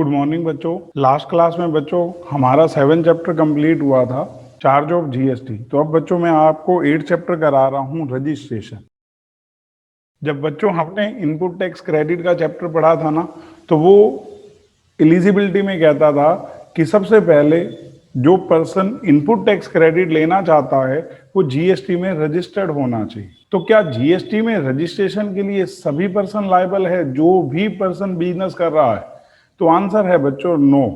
Good morning बच्चों। Last class में बच्चों हमारा 7 चैप्टर कंप्लीट हुआ था, चार्ज ऑफ जीएसटी। तो अब बच्चों मैं आपको 8 चैप्टर करा रहा हूँ, रजिस्ट्रेशन। जब बच्चों हमने इनपुट टैक्स क्रेडिट का चैप्टर पढ़ा था ना, तो वो एलिजिबिलिटी में कहता था कि सबसे पहले जो पर्सन इनपुट टैक्स क्रेडिट लेना चाहता है वो जीएसटी में रजिस्टर्ड होना चाहिए। तो क्या जीएसटी में रजिस्ट्रेशन के लिए सभी पर्सन लायबल है, जो भी पर्सन बिजनेस कर रहा है? तो आंसर है बच्चों नो।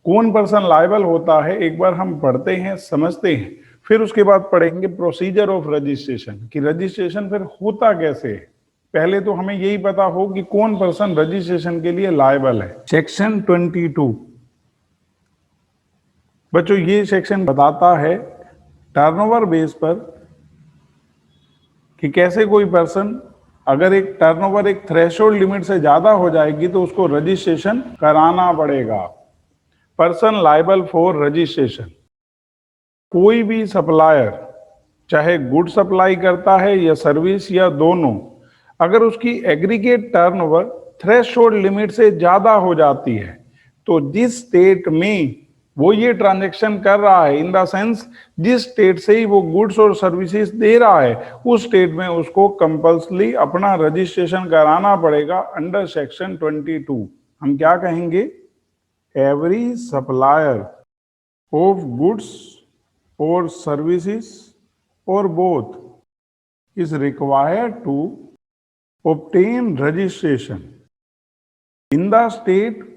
कौन पर्सन लायबल होता है एक बार हम पढ़ते हैं, समझते हैं, फिर उसके बाद पढ़ेंगे प्रोसीजर ऑफ रजिस्ट्रेशन कि रजिस्ट्रेशन फिर होता कैसे है। पहले तो हमें यही पता हो कि कौन पर्सन रजिस्ट्रेशन के लिए लायबल है। सेक्शन 22 बच्चों ये सेक्शन बताता है टर्नओवर बेस पर कि कैसे कोई पर्सन अगर एक टर्नओवर एक थ्रेशोल्ड लिमिट से ज्यादा हो जाएगी तो उसको रजिस्ट्रेशन कराना पड़ेगा। पर्सन लायबल फॉर रजिस्ट्रेशन, कोई भी सप्लायर चाहे गुड सप्लाई करता है या सर्विस या दोनों, अगर उसकी एग्रीगेट टर्नओवर थ्रेशोल्ड लिमिट से ज्यादा हो जाती है तो जिस स्टेट में वो ये ट्रांजैक्शन कर रहा है, इन द सेंस जिस स्टेट से ही वो गुड्स और सर्विसेज दे रहा है, उस स्टेट में उसको कंपल्सरी अपना रजिस्ट्रेशन कराना पड़ेगा अंडर सेक्शन 22। हम क्या कहेंगे? एवरी सप्लायर ऑफ गुड्स और सर्विसेज और both is required to obtain registration in the state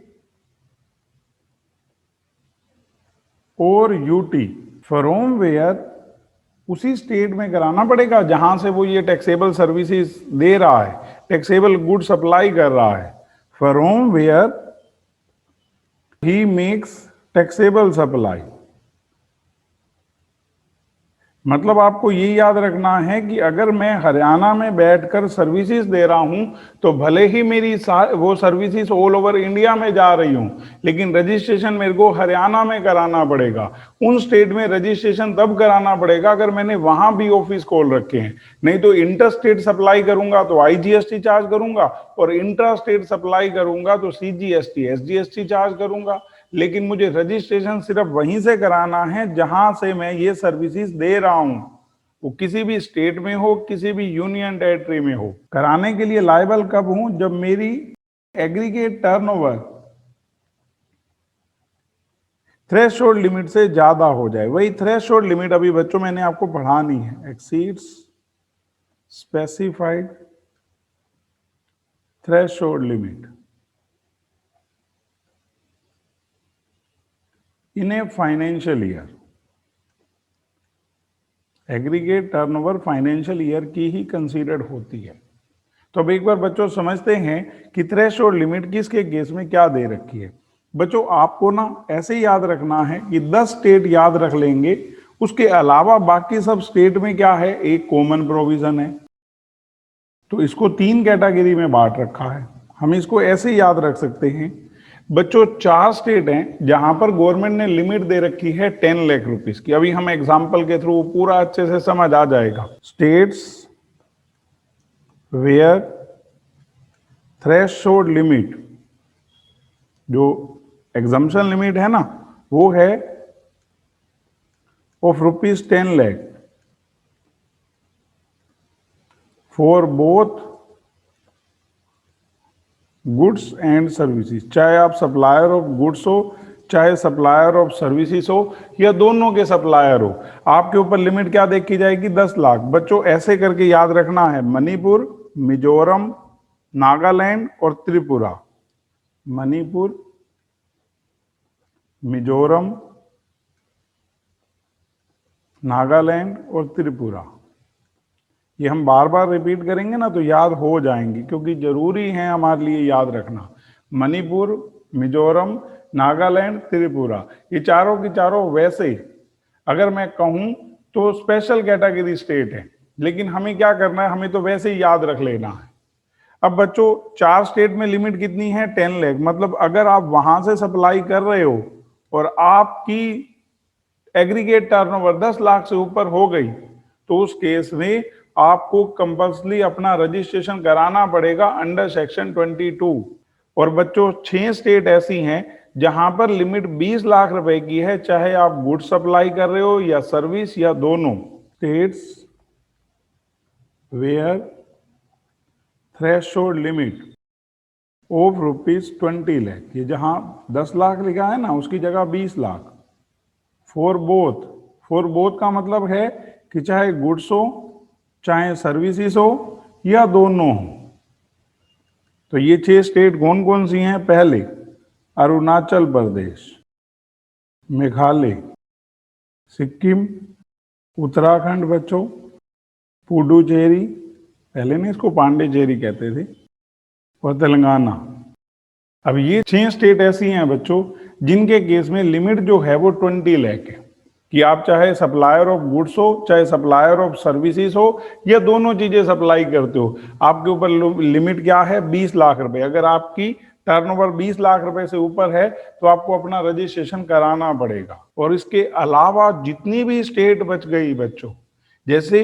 or UT from where, उसी स्टेट में कराना पड़ेगा जहां से वो ये टैक्सेबल सर्विसेज दे रहा है, टैक्सेबल गुड सप्लाई कर रहा है। From where he makes taxable supply, मतलब आपको ये याद रखना है कि अगर मैं हरियाणा में बैठकर सर्विसेज दे रहा हूं तो भले ही मेरी वो सर्विसेज ऑल ओवर इंडिया में जा रही हूं, लेकिन रजिस्ट्रेशन मेरे को हरियाणा में कराना पड़ेगा। उन स्टेट में रजिस्ट्रेशन तब कराना पड़ेगा अगर मैंने वहां भी ऑफिस खोल रखे हैं। नहीं तो इंटर स्टेट सप्लाई करूंगा तो आईजीएसटी चार्ज करूंगा, और इंट्रा स्टेट सप्लाई करूंगा तो सीजीएसटी एसजीएसटी चार्ज करूंगा। लेकिन मुझे रजिस्ट्रेशन सिर्फ वहीं से कराना है जहां से मैं ये सर्विसेज दे रहा हूं, वो किसी भी स्टेट में हो, किसी भी यूनियन टेरिटरी में हो। कराने के लिए लायबल कब हूं? जब मेरी एग्रीगेट टर्नओवर थ्रेशोल्ड लिमिट से ज्यादा हो जाए। वही थ्रेशोल्ड लिमिट अभी बच्चों मैंने आपको पढ़ानी है, exceeds specified threshold limit in a financial year. Aggregate turnover financial year की ही कंसीडर्ड होती है। तो अब एक बार बच्चों समझते हैं कि थ्रेशोल्ड लिमिट किसके केस में क्या दे रखी है। बच्चों आपको ना ऐसे ही याद रखना है कि 10 स्टेट याद रख लेंगे, उसके अलावा बाकी सब स्टेट में क्या है, एक कॉमन प्रोविजन है। तो इसको 3 कैटेगरी में बांट रखा है। हम इसको ऐसे ही याद रख सकते हैं बच्चों, 4 स्टेट हैं जहां पर गवर्नमेंट ने लिमिट दे रखी है 10 लाख रुपीस की। अभी हम एग्जांपल के थ्रू पूरा अच्छे से समझ आ जाएगा। स्टेट्स वेयर थ्रेशोल्ड लिमिट, जो एग्जम्पशन लिमिट है ना, वो है of ₹10 lakh for both goods and services. चाहे आप सप्लायर ऑफ गुड्स हो, चाहे सप्लायर ऑफ सर्विसेज हो, या दोनों के सप्लायर हो, आपके ऊपर लिमिट क्या देखी जाएगी? 10 लाख। बच्चों ऐसे करके याद रखना है, मणिपुर, मिजोरम, नागालैंड और त्रिपुरा। मणिपुर, मिजोरम, नागालैंड और त्रिपुरा। ये हम बार बार रिपीट करेंगे ना तो याद हो जाएंगे, क्योंकि जरूरी है हमारे लिए याद रखना। मणिपुर, मिजोरम, नागालैंड, त्रिपुरा, ये चारों की चारों वैसे अगर मैं कहूं तो स्पेशल कैटेगरी स्टेट है, लेकिन हमें क्या करना है, हमें तो वैसे ही याद रख लेना है। अब बच्चों 4 स्टेट में लिमिट कितनी है? 10 लाख। मतलब अगर आप वहां से सप्लाई कर रहे हो और आपकी एग्रीगेट टर्नओवर 10 लाख से ऊपर हो गई तो उस केस में आपको कंपल्सरी अपना रजिस्ट्रेशन कराना पड़ेगा अंडर सेक्शन 22। और बच्चों 6 स्टेट ऐसी हैं जहां पर लिमिट 20 लाख रुपए की है, चाहे आप गुड सप्लाई कर रहे हो या सर्विस या दोनों। States where threshold limit of ₹20 lakh, ये जहां 10 लाख लिखा है ना उसकी जगह 20 लाख। फॉर बोथ का मतलब है कि चाहे गुड्स हो चाहे सर्विसेज हो या दोनों हो। तो ये 6 स्टेट कौन कौन सी हैं? पहले अरुणाचल प्रदेश, मेघालय, सिक्किम, उत्तराखंड बच्चों, पुडुचेरी, पहले नहीं इसको पांडेचेरी कहते थे, और तेलंगाना। अब ये 6 स्टेट ऐसी हैं बच्चों जिनके केस में लिमिट जो है वो 20 लाख है, कि आप चाहे सप्लायर ऑफ गुड्स हो चाहे सप्लायर ऑफ सर्विसेज हो या दोनों चीजें सप्लाई करते हो, आपके ऊपर लिमिट क्या है? 20 लाख रुपए। अगर आपकी टर्नओवर 20 लाख रुपए से ऊपर है तो आपको अपना रजिस्ट्रेशन कराना पड़ेगा। और इसके अलावा जितनी भी स्टेट बच गई बच्चों, जैसे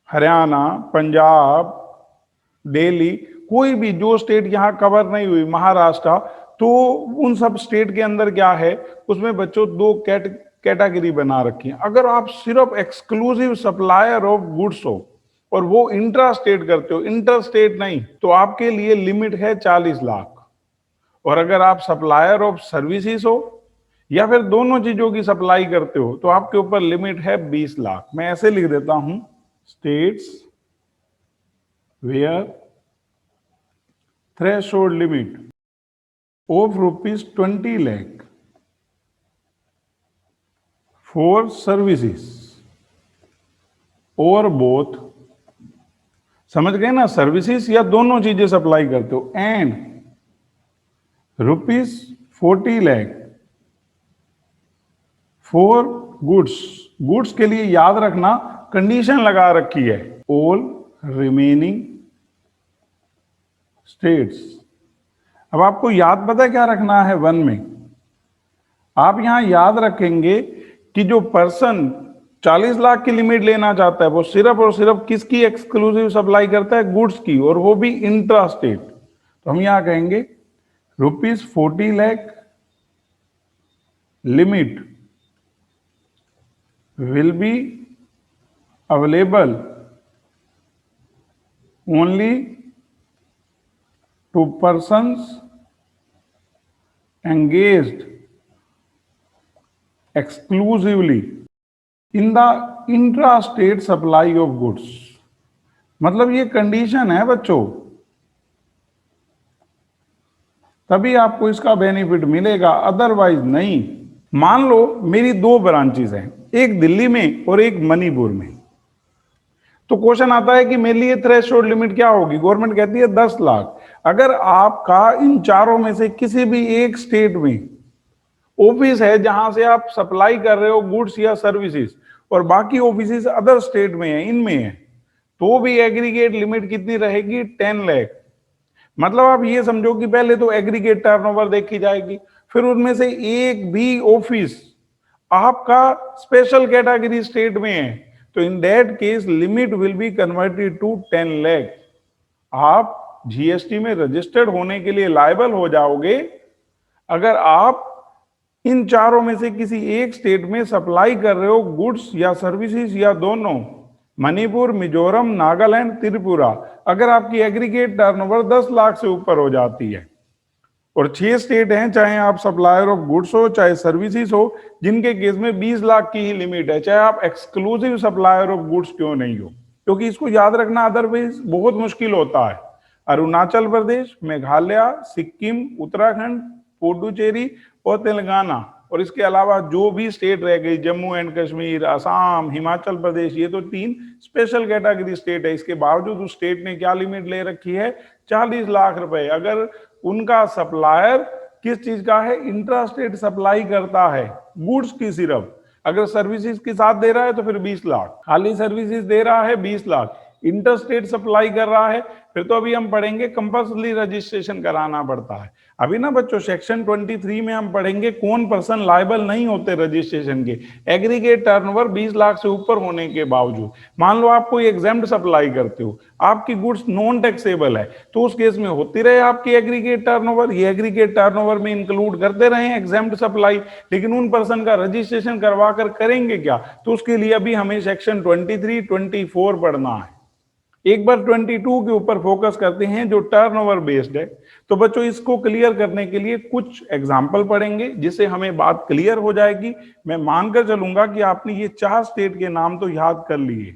हरियाणा, पंजाब, दिल्ली, कोई भी जो स्टेट यहाँ कवर नहीं हुई, महाराष्ट्र, तो उन सब स्टेट के अंदर क्या है, उसमें बच्चों 2 कैटेगरी बना रखी है। अगर आप सिर्फ एक्सक्लूसिव सप्लायर ऑफ गुड्स हो और वो इंट्रा स्टेट करते हो, इंटर स्टेट नहीं, तो आपके लिए लिमिट है 40 लाख। और अगर आप सप्लायर ऑफ सर्विसेज हो या फिर दोनों चीजों की सप्लाई करते हो तो आपके ऊपर लिमिट है 20 लाख। मैं ऐसे लिख देता हूं, states where threshold limit of ₹20 lakh for services और बोथ, समझ गए ना, सर्विसेज या दोनों चीजें सप्लाई करते हो, एंड ₹40 लाख फॉर गुड्स के लिए याद रखना कंडीशन लगा रखी है, ऑल रिमेनिंग स्टेट्स। अब आपको याद पता है क्या रखना है 1 में? आप यहां याद रखेंगे कि जो पर्सन 40 लाख की लिमिट लेना चाहता है वो सिर्फ और सिर्फ किसकी एक्सक्लूसिव सप्लाई करता है? गुड्स की, और वो भी इंट्रा स्टेट। तो हम यहां कहेंगे ₹40 lakh limit will be available only to persons engaged exclusively in the intra-state supply of goods। मतलब ये कंडीशन है बच्चों, तभी आपको इसका बेनिफिट मिलेगा, अदरवाइज नहीं। मान लो मेरी 2 ब्रांचेस हैं, एक दिल्ली में और एक मणिपुर में, तो क्वेश्चन आता है कि मेरे लिए थ्रेशोल्ड लिमिट क्या होगी? गवर्नमेंट कहती है 10 लाख। अगर आपका इन चारों में से किसी भी एक स्टेट में ऑफिस है जहां से आप सप्लाई कर रहे हो गुड्स या सर्विसेज, और बाकी ऑफिस अदर स्टेट में है, इनमें है, तो भी एग्रीगेट लिमिट कितनी रहेगी? 10 लाख। मतलब आप ये समझो कि पहले तो एग्रीगेट टर्नओवर देखी जाएगी, फिर उनमें से एक भी ऑफिस आपका स्पेशल कैटेगरी स्टेट में है, तो in that case limit will be converted to 10 lakh. आप जीएसटी में रजिस्टर्ड होने के लिए लायबल हो जाओगे अगर आप इन चारों में से किसी एक स्टेट में सप्लाई कर रहे हो गुड्स या सर्विसेज या दोनों, मणिपुर, मिजोरम, नागालैंड, त्रिपुरा। अगर आपकी एग्रीगेट टर्नओवर 10 लाख से ऊपर हो जाती है, और 6 स्टेट हैं, चाहे आप सप्लायर ऑफ गुड्स हो चाहे सर्विसेज हो, जिनके केस में 20 लाख की ही लिमिट है, चाहे आप एक्सक्लूसिव सप्लायर ऑफ गुड्स क्यों नहीं हो, क्योंकि इसको याद रखना अदरवाइज बहुत मुश्किल होता है। अरुणाचल प्रदेश, मेघालय, सिक्किम, उत्तराखंड, पुडुचेरी और तेलंगाना, और इसके अलावा जो भी स्टेट रह गई, जम्मू एंड कश्मीर, असम, हिमाचल प्रदेश, ये तो 3 स्पेशल कैटेगरी स्टेट है। इसके बावजूद उस स्टेट ने क्या लिमिट ले रखी है? 40 लाख रुपए। अगर उनका सप्लायर किस चीज का है? इंट्रा स्टेट सप्लाई करता है गुड्स की सिर्फ। अगर सर्विसेज के साथ दे रहा है तो फिर 20 लाख, खाली सर्विसेज दे रहा है 20 लाख, इंटर स्टेट सप्लाई कर रहा है, फिर तो अभी हम पढ़ेंगे कंपल्सरी रजिस्ट्रेशन कराना पड़ता है। अभी ना बच्चों सेक्शन 23 में हम पढ़ेंगे कौन पर्सन लायबल नहीं होते रजिस्ट्रेशन के, एग्रीगेट टर्नओवर 20 लाख से ऊपर होने के बावजूद। मान लो आप कोई एग्जाम्ड सप्लाई करते हो, आपकी गुड्स नॉन टैक्सेबल है, तो उस केस में होती रहे आपकी एग्रीगेट टर्नओवर, ये एग्रीगेट टर्नओवर में इंक्लूड करते रहे एग्जाम्ड सप्लाई, लेकिन उन पर्सन का रजिस्ट्रेशन करवा कर करेंगे क्या, तो उसके लिए अभी हमें सेक्शन 23, 24 पढ़ना है। एक बार 22 के ऊपर फोकस करते हैं जो टर्नओवर बेस्ड है। तो बच्चों इसको क्लियर करने के लिए कुछ एग्जाम्पल पढ़ेंगे जिससे हमें बात क्लियर हो जाएगी। मैं मानकर चलूंगा कि आपने ये 4 स्टेट के नाम तो याद कर लिए।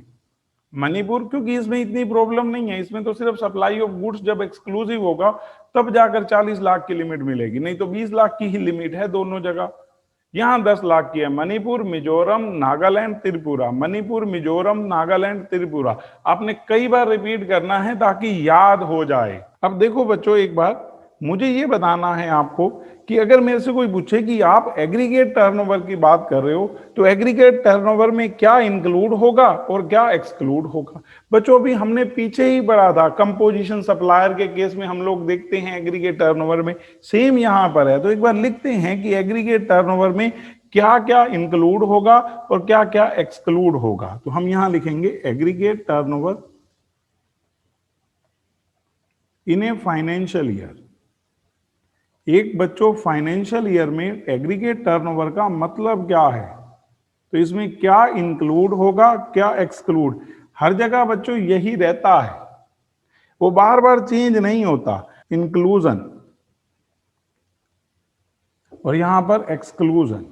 मणिपुर, क्योंकि इसमें इतनी प्रॉब्लम नहीं है, इसमें तो सिर्फ सप्लाई ऑफ गुड्स जब एक्सक्लूसिव होगा तब जाकर 40 लाख की लिमिट मिलेगी, नहीं तो 20 लाख की ही लिमिट है दोनों जगह। यहां 10 लाख की है। मणिपुर, मिजोरम, नागालैंड, त्रिपुरा। मणिपुर, मिजोरम, नागालैंड, त्रिपुरा। आपने कई बार रिपीट करना है ताकि याद हो जाए। अब देखो बच्चों, एक बार मुझे ये बताना है आपको कि अगर मेरे से कोई पूछे कि आप एग्रीगेट टर्नओवर की बात कर रहे हो तो एग्रीगेट टर्नओवर में क्या इंक्लूड होगा और क्या एक्सक्लूड होगा। बच्चों अभी हमने पीछे ही पढ़ा था, कंपोजिशन सप्लायर के केस में हम लोग देखते हैं एग्रीगेट टर्नओवर में, सेम यहां पर है। तो एक बार लिखते हैं कि एग्रीगेट टर्नओवर में क्या क्या इंक्लूड होगा और क्या क्या एक्सक्लूड होगा। तो हम यहां लिखेंगे aggregate turnover in a financial year. एक बच्चों फाइनेंशियल ईयर में एग्रीगेट टर्नओवर का मतलब क्या है, तो इसमें क्या इंक्लूड होगा क्या एक्सक्लूड, हर जगह बच्चों यही रहता है, वो बार बार चेंज नहीं होता। इंक्लूजन और यहां पर एक्सक्लूजन।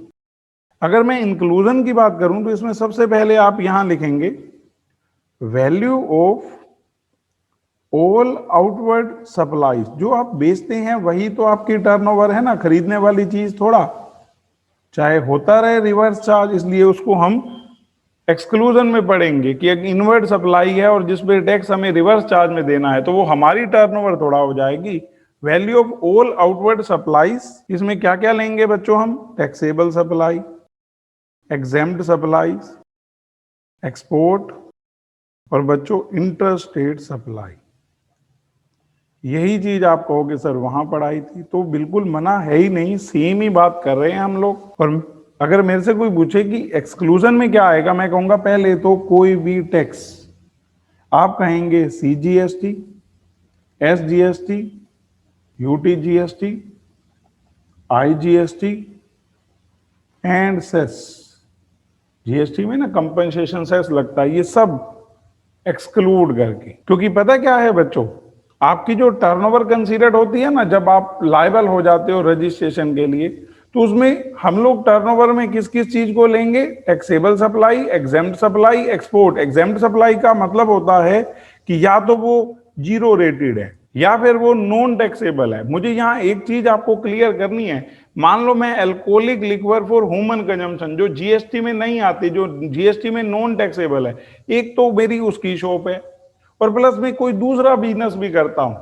अगर मैं इंक्लूजन की बात करूं तो इसमें सबसे पहले आप यहां लिखेंगे value of all outward supplies. जो आप बेचते हैं वही तो आपकी टर्नओवर है ना, खरीदने वाली चीज थोड़ा, चाहे होता रहे रिवर्स चार्ज, इसलिए उसको हम एक्सक्लूजन में पढ़ेंगे कि एक इनवर्ड सप्लाई है और जिस पे टैक्स हमें रिवर्स चार्ज में देना है, तो वो हमारी टर्नओवर थोड़ा हो जाएगी। Value of all outward supplies, इसमें क्या क्या लेंगे बच्चों हम, taxable supply, exempt supplies, export और बच्चों इंटर स्टेट सप्लाई। यही चीज आप कहोगे सर वहां पढ़ाई थी, तो बिल्कुल मना है ही नहीं, सेम ही बात कर रहे हैं हम लोग। और अगर मेरे से कोई पूछे कि एक्सक्लूजन में क्या आएगा, मैं कहूंगा पहले तो कोई भी टैक्स, आप कहेंगे CGST, SGST, UTGST, IGST and cess. GST में ना कंपनसेशन सेस लगता है, ये सब एक्सक्लूड करके। क्योंकि पता क्या है बच्चों, आपकी जो टर्नओवर कंसीडर्ड होती है ना, जब आप लायबल हो जाते हो रजिस्ट्रेशन के लिए, तो उसमें हम लोग टर्नओवर में किस किस चीज को लेंगे, taxable supply, exempt supply, export. Exempt supply का मतलब होता है कि या तो वो जीरो रेटेड है या फिर वो नॉन टैक्सेबल है। मुझे यहाँ एक चीज आपको क्लियर करनी है, मान लो मैं alcoholic liquor for human consumption, जो जीएसटी में नहीं आती, जो जीएसटी में नॉन टैक्सेबल है, एक तो मेरी उसकी शॉप है और प्लस में कोई दूसरा बिजनेस भी करता हूं,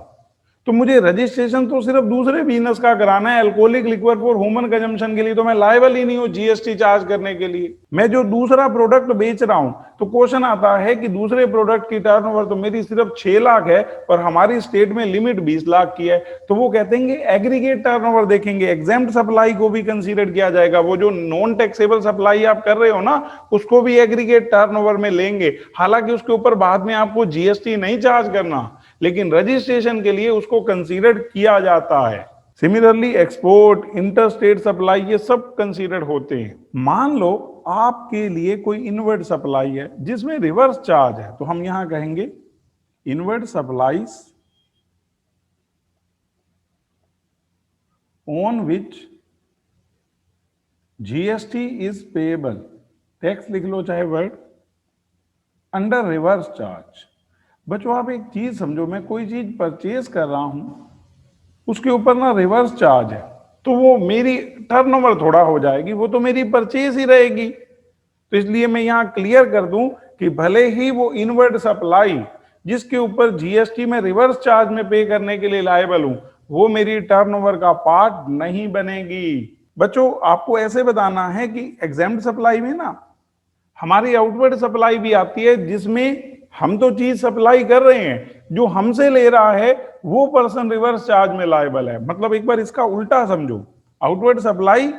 तो मुझे रजिस्ट्रेशन तो सिर्फ दूसरे बिजनेस का कराना है। Alcoholic liquor for human consumption के लिए तो मैं लायबल ही नहीं हूं जीएसटी चार्ज करने के लिए। मैं जो दूसरा प्रोडक्ट बेच रहा हूं, तो क्वेश्चन आता है कि दूसरे प्रोडक्ट की टर्नओवर तो मेरी सिर्फ 6 लाख है और हमारी स्टेट में लिमिट 20 लाख की है, तो वो कहते हैं एग्रीगेट टर्नओवर देखेंगे, एग्जेम्प्ट सप्लाई को भी कंसीडर किया जाएगा। वो जो नॉन टैक्सेबल सप्लाई आप कर रहे हो ना, उसको भी एग्रीगेट टर्नओवर में लेंगे। हालांकि उसके ऊपर बाद में आपको जीएसटी नहीं चार्ज करना, लेकिन रजिस्ट्रेशन के लिए उसको कंसीडर किया जाता है। Similarly export, inter state supply, ये सब कंसीडर होते हैं। मान लो आपके लिए कोई इनवर्ड सप्लाई है जिसमें रिवर्स चार्ज है, तो हम यहां कहेंगे inward supplies on which GST is payable, tax लिख लो चाहे वर्ड, अंडर रिवर्स चार्ज। बच्चों आप एक चीज समझो, मैं कोई चीज परचेज कर रहा हूं, उसके ऊपर ना रिवर्स चार्ज है, तो वो मेरी टर्नओवर थोड़ा हो जाएगी, वो तो मेरी परचेज ही रहेगी। तो इसलिए मैं यहां क्लियर कर दूं कि भले ही वो इनवर्ड सप्लाई जिसके ऊपर जीएसटी में रिवर्स चार्ज में पे करने के लिए लायबल हूं, वो मेरी टर्नओवर का पार्ट नहीं बनेगी। बच्चों आपको ऐसे बताना है कि एग्जेम्प्ट सप्लाई में ना हमारी आउटवर्ड सप्लाई भी आती है, जिसमें हम तो चीज सप्लाई कर रहे हैं, जो हमसे ले रहा है वो पर्सन रिवर्स चार्ज में लायबल है। मतलब एक बार इसका उल्टा समझो, outward supply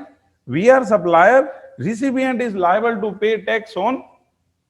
we are supplier, recipient is liable to pay tax on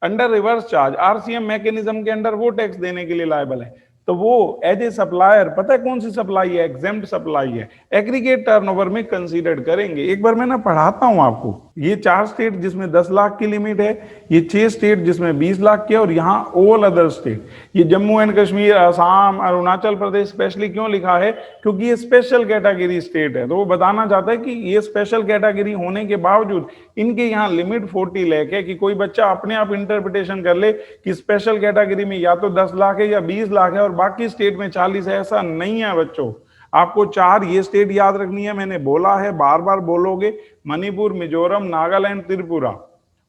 under reverse charge, RCM mechanism के अंडर वो टैक्स देने के लिए लायबल है। तो वो एज ए सप्लायर, पता है कौन सी सप्लाई है? एग्जेम्प्ट सप्लाई है, एग्रीगेट टर्नओवर में कंसीडर करेंगे। एक बार मैं ना पढ़ाता हूं आपको। ये 4 स्टेट जिसमें 10 लाख की लिमिट है, ये 6 स्टेट जिसमें 20 लाख की है, और यहाँ ऑल अदर स्टेट। ये जम्मू एंड कश्मीर, असम, अरुणाचल प्रदेश स्पेशली क्यों लिखा है? क्योंकि ये स्पेशल कैटेगरी स्टेट है। तो वो बताना चाहता है कि ये स्पेशल कैटेगरी होने के बावजूद इनके यहाँ लिमिट 40 लाख है, कि कोई बच्चा अपने आप इंटरप्रिटेशन कर ले कि स्पेशल कैटेगरी में या तो 10 लाख है या 20 लाख है और बाकी स्टेट में 40 है। ऐसा नहीं है बच्चों। आपको 4 ये स्टेट याद रखनी है, मैंने बोला है, बार बार बोलोगे, मणिपुर, मिजोरम, नागालैंड, त्रिपुरा।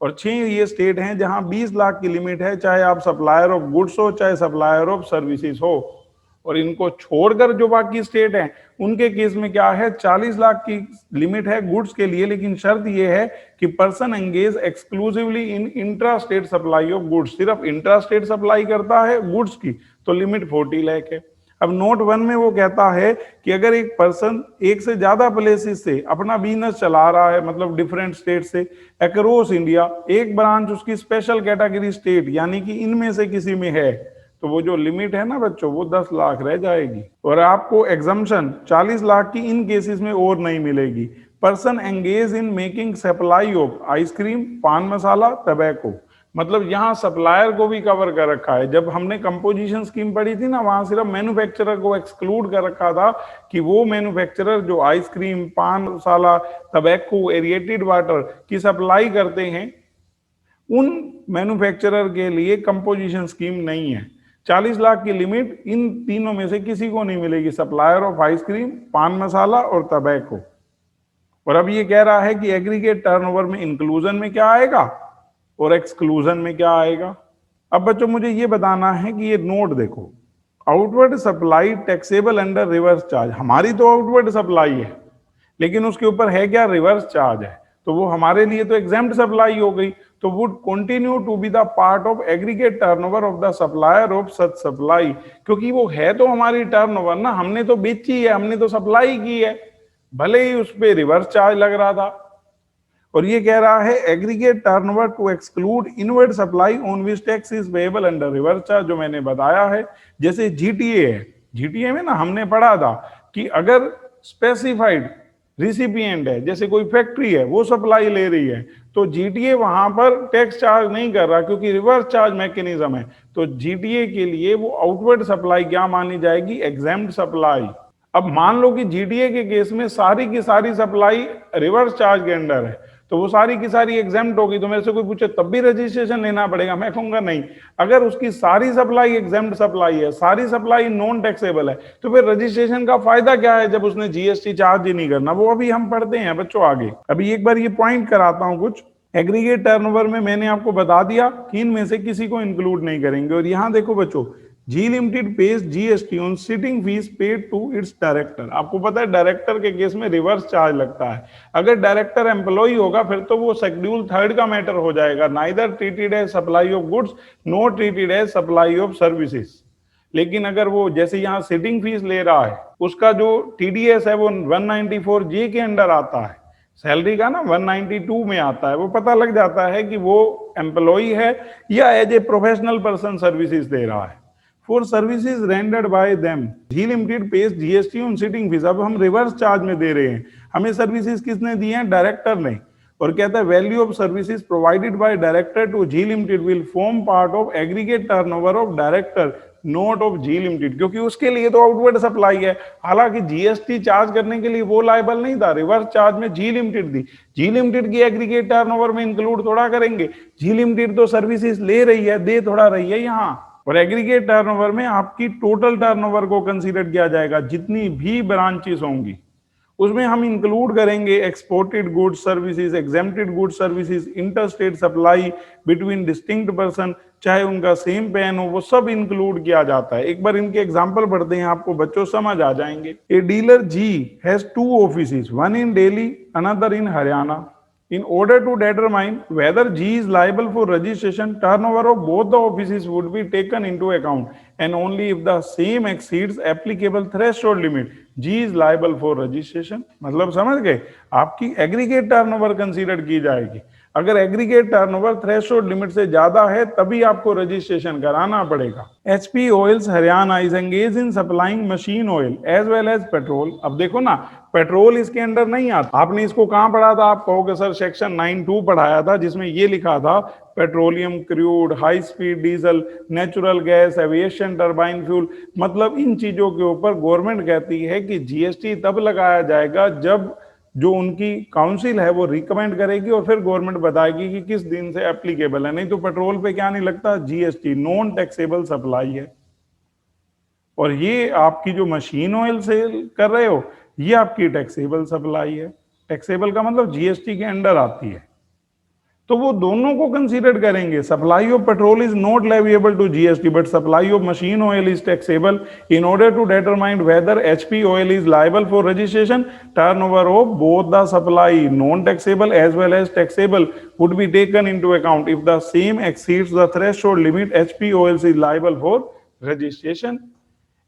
और 6 ये स्टेट हैं जहां 20 लाख की लिमिट है, चाहे आप सप्लायर ऑफ गुड्स हो, चाहे सप्लायर ऑफ सर्विसेज हो। और इनको छोड़कर जो बाकी स्टेट हैं उनके केस में क्या है? 40 लाख की लिमिट है गुड्स के लिए, लेकिन शर्त यह है कि person engage exclusively in intra state supply of goods. सिर्फ इंट्रा स्टेट सप्लाई करता है गुड्स की तो लिमिट 40 लाख है। अब नोट 1 में वो कहता है कि अगर एक पर्सन एक से ज्यादा प्लेसेस से अपना बिजनेस चला रहा है, मतलब डिफरेंट स्टेट से अक्रॉस इंडिया, एक ब्रांच उसकी स्पेशल कैटेगरी स्टेट यानी कि इनमें से किसी में है, तो वो जो लिमिट है ना बच्चों, वो 10 लाख रह जाएगी। और आपको एग्जम्पशन 40 लाख की इन केसेस में और नहीं मिलेगी। Person engage in making supply of ice cream, pan masala, tobacco. मतलब यहाँ सप्लायर को भी कवर कर रखा है। जब हमने कंपोजिशन स्कीम पढ़ी थी ना, वहां सिर्फ मैन्युफैक्चरर को एक्सक्लूड कर रखा था कि वो मैन्युफैक्चरर जो आइसक्रीम, पान मसाला, टबैको, एरिएटेड वाटर की सप्लाई करते हैं, उन मैन्युफैक्चरर के लिए कंपोजिशन स्कीम नहीं है। 40 लाख की लिमिट इन तीनों में से किसी को नहीं मिलेगी, सप्लायर ऑफ आइसक्रीम, पान मसाला और टबैको। और अब ये कह रहा है कि एग्रीगेट टर्नओवर में इंक्लूजन में क्या आएगा और एक्सक्लूजन में क्या आएगा। अब बच्चों मुझे ये बताना है कि ये नोट देखो, outward supply taxable under reverse charge. हमारी तो आउटवर्ड सप्लाई है, लेकिन उसके ऊपर है क्या? रिवर्स चार्ज है। तो वो हमारे लिए तो एग्जेम्प्ट सप्लाई हो गई, तो would continue to be the part of aggregate turnover of the supplier of such supply. क्योंकि वो है तो हमारी टर्नओवर ना, हमने तो बेची है, हमने तो सप्लाई की है, भले ही उस पर रिवर्स चार्ज लग रहा था। और ये कह रहा है aggregate turnover to exclude inward supply on which tax is payable under reverse charge, जो मैंने बताया है। जैसे जीटीए है, जीटीए में ना हमने पढ़ा था कि अगर स्पेसिफाइड रिसिपिएंट है, जैसे कोई फैक्ट्री है वो सप्लाई ले रही है, तो जीटीए वहां पर टैक्स चार्ज नहीं कर रहा क्योंकि रिवर्स चार्ज मैकेनिज्म है। तो जीटीए के लिए वो आउटवर्ड सप्लाई क्या मानी जाएगी? Exempt supply. अब मान लो कि जीटीए के केस में सारी की सारी सप्लाई रिवर्स चार्ज के अंडर है, तो वो सारी की सारी एग्जेम्प्ट होगी। तो मेरे से कोई पूछे तब भी रजिस्ट्रेशन लेना पड़ेगा, मैं कहूंगा नहीं। अगर उसकी सारी सप्लाई एग्जेम्प्ट सप्लाई है, सारी सप्लाई नॉन टैक्सेबल है, तो फिर रजिस्ट्रेशन का फायदा क्या है जब उसने जीएसटी चार्ज ही नहीं करना? वो अभी हम पढ़ते हैं बच्चों आगे। अभी एक बार ये पॉइंट कराता हूं कुछ। एग्रीगेट टर्नओवर में मैंने आपको बता दिया कि इनमें से किसी को इंक्लूड नहीं करेंगे। और यहां देखो बच्चों, G Limited pays GST on sitting fees paid to its director. आपको पता है डायरेक्टर के केस में रिवर्स चार्ज लगता है। अगर डायरेक्टर एम्प्लॉय होगा फिर तो वो शेड्यूल 3 का मैटर हो जाएगा, neither treated as supply of goods no treated as supply of services. लेकिन अगर वो जैसे यहाँ सिटिंग फीस ले रहा है, उसका जो टीडीएस है वो 194 जे के अंडर आता है, सैलरी का ना 192 में आता है। वो पता लग जाता है कि वो एम्प्लॉय है या as a professional person services दे रहा है। For services rendered by them, G Limited pays GST on sitting fees. अब हम रिवर्स चार्ज में दे रहे हैं, हमें सर्विसेज किसने दी हैं? डायरेक्टर ने। और कहता है value of services provided by director to G limited will form part of aggregate turnover of director not of G limited. क्योंकि उसके लिए तो आउटवर्ड सप्लाई है, हालांकि जीएसटी चार्ज करने के लिए वो लायबल नहीं था, रिवर्स चार्ज में जी लिमिटेड दी। जी लिमिटेड की एग्रीगेट टर्नओवर में इंक्लूड थोड़ा करेंगे, जी लिमिटेड तो सर्विसेज ले रही है, दे थोड़ा रही है यहाँ। और एग्रीगेट टर्नओवर में आपकी टोटल टर्नओवर को कंसीडर किया जाएगा, जितनी भी ब्रांचेस होंगी उसमें हम इंक्लूड करेंगे exported goods services, exempted goods services, interstate supply between distinct person, चाहे उनका सेम पैन हो, वो सब इंक्लूड किया जाता है। एक बार इनके एग्जांपल पढ़ते हैं, आपको बच्चों समझ आ जाएंगे। A dealer G has 2 offices, one in Delhi another in Haryana. In order to determine whether G is liable for registration, turnover of both the offices would be taken into account, and only if the same exceeds applicable threshold limit, G is liable for registration. मतलब समझ गए, आपकी aggregate turnover consider की जाएगी। अगर aggregate turnover threshold limit से ज्यादा है तभी आपको रजिस्ट्रेशन कराना पड़ेगा। HP Oils Haryana is engage in supplying machine oil as well as petrol. अब देखो ना, पेट्रोल इसके अंडर नहीं आता। आपने इसको कहां पढ़ा था? आप कहोगे सर सेक्शन 9(2) पढ़ाया था, जिसमें ये लिखा था petroleum crude, high speed diesel, natural gas, aviation turbine fuel. मतलब इन चीजों के ऊपर गवर्नमेंट कहती है कि जीएसटी तब लगाया जाएगा जब जो उनकी काउंसिल है वो रिकमेंड करेगी और फिर गवर्नमेंट बताएगी कि किस दिन से एप्लीकेबल है। नहीं तो पेट्रोल पे क्या नहीं लगता? जीएसटी, नॉन टैक्सेबल सप्लाई है। और ये आपकी जो मशीन ऑयल सेल कर रहे हो, ये आपकी टैक्सेबल सप्लाई है। टैक्सेबल का मतलब जीएसटी के अंडर आती है, तो वो दोनों को कंसीडर करेंगे। Supply of petrol is not leviable to GST but supply of machine oil is taxable. In order to determine whether HP oil is liable for registration, turnover of both the supply non taxable as well as taxable would be taken into account. If the same exceeds the threshold limit, HP oil is liable for registration.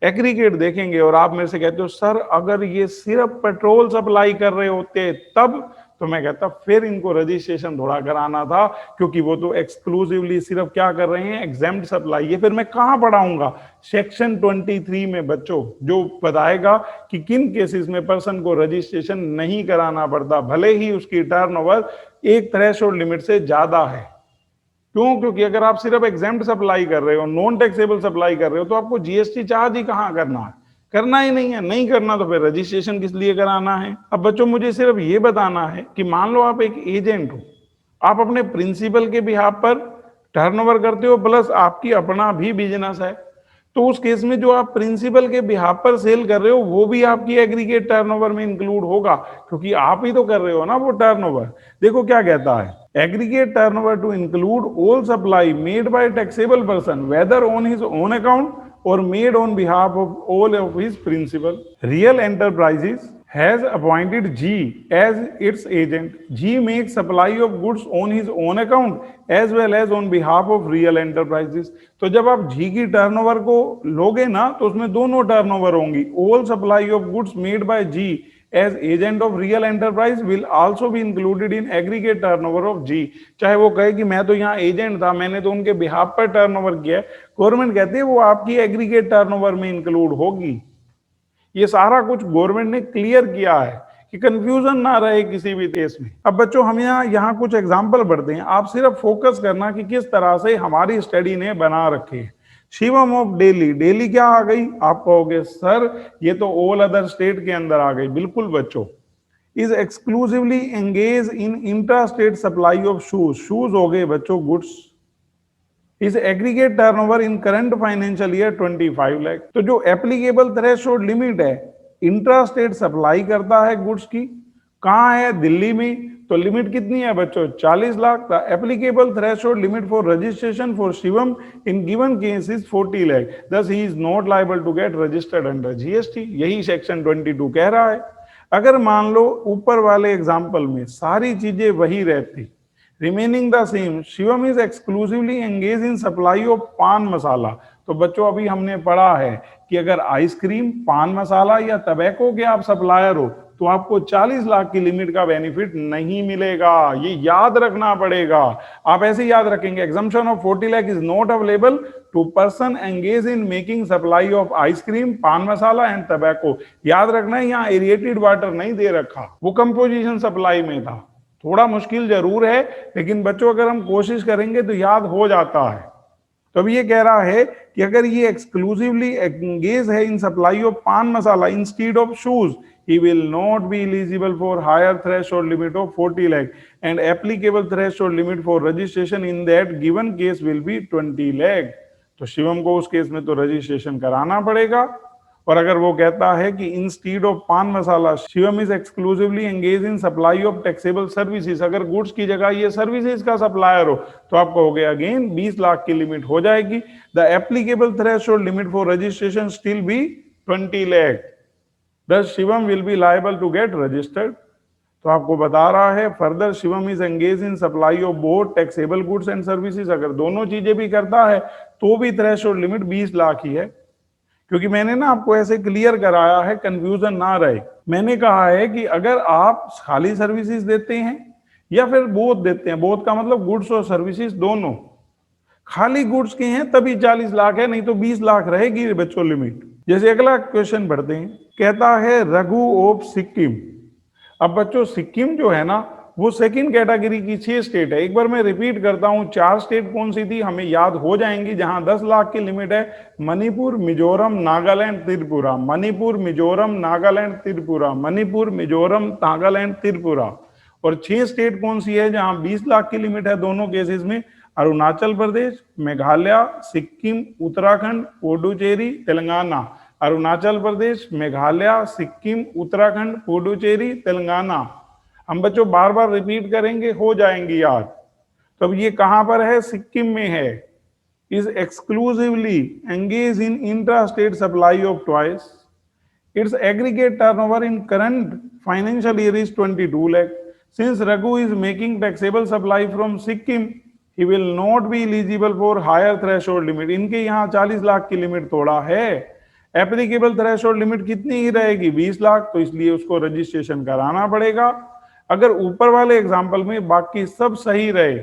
Aggregate देखेंगे और आप मेरे से कहते हो sir अगर ये सिर्फ पेट्रोल सप्लाई कर रहे होते तब, तो मैं कहता फिर इनको रजिस्ट्रेशन थोड़ा कराना था, क्योंकि वो तो एक्सक्लूसिवली सिर्फ क्या कर रहे हैं? Exempt supply. ये फिर मैं कहां पढ़ाऊंगा? सेक्शन 23 में बच्चों, जो बताएगा कि किन केसेस में पर्सन को रजिस्ट्रेशन नहीं कराना पड़ता भले ही उसकी टर्नओवर एक थ्रेशोल्ड लिमिट से ज्यादा है। क्यों? क्योंकि अगर आप सिर्फ एग्जेम्प्ट सप्लाई कर रहे हो, नॉन टैक्सेबल सप्लाई कर रहे हो, तो आपको जीएसटी चार्ज ही कहां करना है? करना ही नहीं है। नहीं करना तो फिर रजिस्ट्रेशन किस लिए कराना है? अब बच्चों मुझे सिर्फ ये बताना है कि मान लो आप एक एजेंट हो, आप अपने प्रिंसिपल के बिहाफ पर टर्नओवर करते हो, प्लस आपकी अपना भी बिजनेस है, तो उस केस में जो आप प्रिंसिपल के बिहाफ पर सेल कर रहे हो वो भी आपकी एग्रीगेट टर्नओवर में इंक्लूड होगा, क्योंकि आप ही तो कर रहे हो ना वो टर्नओवर। देखो क्या कहता है, aggregate turnover to include all supply made by taxable person whether on his own account or made on behalf of all of his principal. Real Enterprises has appointed G as its agent. G makes supply of goods on his own account as well as on behalf of Real Enterprises. तो जब आप G की turnover को लोगे ना, तो उसमें दोनों टर्नओवर होंगी। All supply of goods made by G as agent of Real Enterprise will also be included in aggregate turnover of G. चाहे वो कहे कि मैं तो यहाँ एजेंट था, मैंने तो उनके बिहाफ पर टर्नओवर किया, गवर्नमेंट कहती है वो आपकी एग्रीगेट टर्नओवर में इंक्लूड होगी। ये सारा कुछ गवर्नमेंट ने क्लियर किया है कि कंफ्यूजन ना रहे किसी भी केस में। अब बच्चों हम यहाँ कुछ एग्जाम्पल पढ़ते हैं, आप सिर्फ फोकस करना कि किस तरह से हमारी स्टडी ने बना रखे है। शिवम ऑफ दिल्ली, दिल्ली क्या आ गई? आप कहोगे सर ये तो ऑल अदर स्टेट के अंदर आ गई। बिल्कुल बच्चों, is exclusively engage in intra state supply of shoes. Shoes हो गए बच्चों goods. Is aggregate turnover in current financial year 25 lakh. तो जो एप्लीकेबल थ्रेशोल्ड लिमिट है इंट्रा स्टेट सप्लाई करता है गुड्स की, कहां है? दिल्ली में। तो लिमिट कितनी है बच्चों? 40 lakh. The applicable threshold limit for registration for Shivam in given case is 40 lakh. Thus he is not liable to get registered under GST. यही सेक्शन 22 कह रहा है। अगर मान लो ऊपर वाले एग्जाम्पल में सारी चीजें वही रहती, remaining the same, Shivam is exclusively engage in supply of pan मसाला। तो बच्चों अभी हमने पढ़ा है कि अगर आइसक्रीम, पान मसाला या टबैको के आप सप्लायर हो तो आपको 40 लाख की लिमिट का बेनिफिट नहीं मिलेगा। ये याद रखना पड़ेगा। आप ऐसे याद रखेंगे, exemption of 40 lakh is not available to person engage in making supply of ice cream, pan masala and tobacco. याद रखना है यहाँ एरिएटेड वाटर नहीं दे रखा, वो कंपोजिशन सप्लाई में था। थोड़ा मुश्किल जरूर है, लेकिन बच्चों अगर हम कोशिश करेंगे तो याद हो जाता है। तो अब ये कह रहा है कि अगर ये एक्सक्लूसिवली एंगेज है इन supply of pan masala instead of shoes, he will not be eligible for higher threshold limit of 40 lakh and applicable threshold limit for registration in that given case will be 20 lakh. तो शिवम को उस case में तो registration कराना पड़ेगा। और अगर वो कहता है कि instead of pan masala Shivam is exclusively engage in supply of taxable services, अगर गुड्स की जगह ये सर्विसेज का सप्लायर हो तो आपको हो गया अगेन 20 लाख की लिमिट हो जाएगी। The applicable threshold limit for registration still be 20 lakh. Thus Shivam will be liable to get registered. तो आपको बता रहा है further Shivam is engage in supply of both taxable goods and services. अगर दोनों चीजें भी करता है तो भी थ्रेशोल्ड लिमिट 20 लाख ही है। क्योंकि मैंने ना आपको ऐसे क्लियर कराया है, कंफ्यूजन ना रहे। मैंने कहा है कि अगर आप खाली सर्विसेज देते हैं या फिर बोथ देते हैं, बोथ का मतलब गुड्स और सर्विसेज दोनों, खाली गुड्स के हैं तभी 40 लाख है, नहीं तो 20 लाख रहेगी बच्चों लिमिट। जैसे अगला क्वेश्चन पढ़ते हैं, कहता है रघु ऑफ सिक्किम। अब बच्चों सिक्किम जो है ना वो सेकंड कैटेगरी की 6 स्टेट है। एक बार मैं रिपीट करता हूं, 4 स्टेट कौन सी थी हमें याद हो जाएंगी, जहां 10 लाख की लिमिट है। मणिपुर, मिजोरम, नागालैंड, त्रिपुरा। मणिपुर, मिजोरम, नागालैंड, त्रिपुरा। मणिपुर, मिजोरम, नागालैंड, त्रिपुरा। और 6 स्टेट कौन सी है जहां 20 लाख की लिमिट है दोनों केसेस में? अरुणाचल प्रदेश, मेघालय, सिक्किम, उत्तराखंड, पुडुचेरी, तेलंगाना। अरुणाचल प्रदेश, मेघालय, सिक्किम, उत्तराखंड, पुडुचेरी, तेलंगाना। हम बच्चों बार बार रिपीट करेंगे, हो जाएंगी याद। तो अब ये कहां पर है? सिक्किम में है। Is exclusively engage in intra state supply of toys. It's aggregate turnover in current financial year is 22 lakh. Since Raghu is making taxable supply from Sikkim, he will not be eligible for higher threshold limit. इनके यहाँ 40 लाख की limit थोड़ा है। Applicable threshold limit कितनी ही रहेगी? 20 लाख। तो इसलिए उसको रजिस्ट्रेशन कराना पड़ेगा। अगर ऊपर वाले एग्जाम्पल में बाकी सब सही रहे,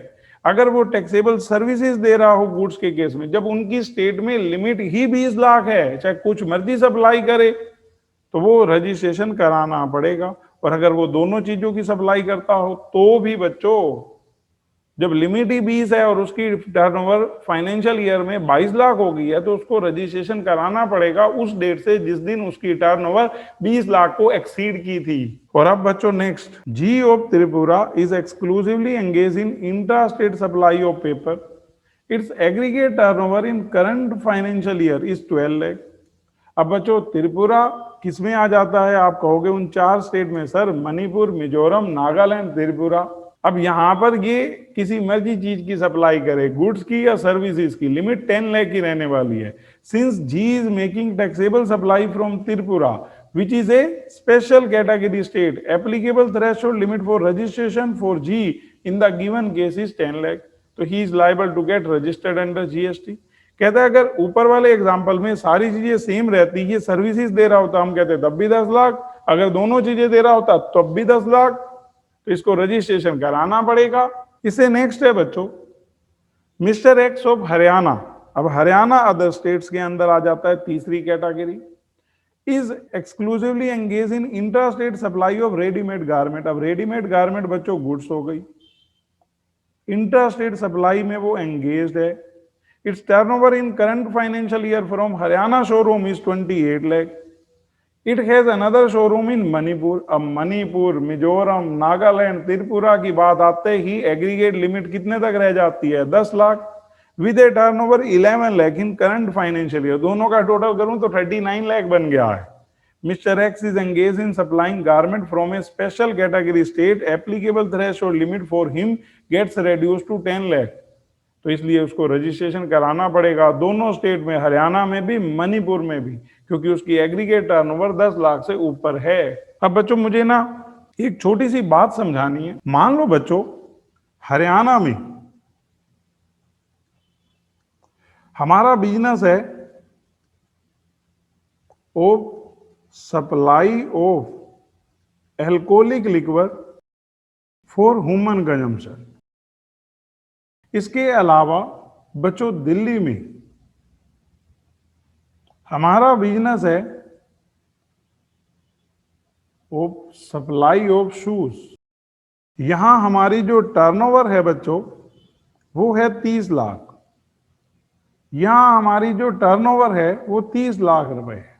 अगर वो टैक्सेबल सर्विसेज दे रहा हो गुड्स के केस में, जब उनकी स्टेट में लिमिट ही 20 लाख है, चाहे कुछ मर्जी सप्लाई करे, तो वो रजिस्ट्रेशन कराना पड़ेगा। और अगर वो दोनों चीजों की सप्लाई करता हो तो भी बच्चों, जब लिमिट ही 20 है और उसकी टर्नओवर फाइनेंशियल ईयर में 22 लाख हो गई है, तो उसको रजिस्ट्रेशन कराना पड़ेगा उस डेट से जिस दिन उसकी टर्नओवर 20 लाख को एक्सीड की थी। और अब बच्चों next, G of Tripura is exclusively engage in intra state supply of paper. Its aggregate turnover in current financial year is 12 lakh. अब बच्चों त्रिपुरा किसमें आ जाता है? आप कहोगे उन 4 स्टेट में। सर मणिपुर, मिजोरम, नागालैंड, त्रिपुरा। अब यहां पर ये किसी मर्जी चीज की सप्लाई करे, गुड्स की या सर्विसेज की, लिमिट 10 लाख की रहने वाली है। Since G is making taxable supply from Tripura which is a special category state, applicable threshold limit for registration for G in the given case is 10 lakh. तो he is liable to get registered under GST. कहता है अगर ऊपर वाले example में सारी चीजें same रहती, ये सर्विसेज दे रहा होता, हम कहते तब भी 10 लाख, अगर दोनों चीजें दे रहा होता तब भी 10 लाख, तो इसको रजिस्ट्रेशन कराना पड़ेगा। इससे नेक्स्ट है बच्चों मिस्टर एक्स ऑफ हरियाणा। अब हरियाणा अदर स्टेट्स के अंदर आ जाता है, तीसरी category. Is exclusively engage in intra state supply of readymade garment. अब रेडीमेड गारमेंट बच्चों गुड्स हो गई, इंट्रा स्टेट सप्लाई में वो एंगेज्ड है। Its turnover in current financial year from Haryana showroom is 28 lakh. It has another showroom in Manipur. अब मणिपुर, मिजोरम, नागालैंड, त्रिपुरा की बात आते ही एग्रीगेट लिमिट कितने तक रह जाती है? 10 lakh. With A turnover 11 lakh in current financial year. दोनों का टोटल करूं तो 39 लाख बन गया है। Mr. X is engaged in supplying garment from a special category state. Applicable threshold limit for him gets reduced to 10 lakh. तो इसलिए उसको रजिस्ट्रेशन कराना पड़ेगा दोनों स्टेट में, हरियाणा में भी, मणिपुर में भी, क्योंकि उसकी एग्रीगेट टर्नओवर 10 लाख से ऊपर है। अब बच्चों मुझे ना एक छोटी सी बात समझानी है। मान लो बच्चों हरियाणा में हमारा बिजनेस है of supply of alcoholic liquor for human consumption. इसके अलावा बच्चों दिल्ली में हमारा बिजनेस है ऑफ सप्लाई ऑफ शूज। यहां हमारी जो टर्नओवर है बच्चों वो है 30 लाख। यहां हमारी जो टर्नओवर है वो 30 लाख रुपए है।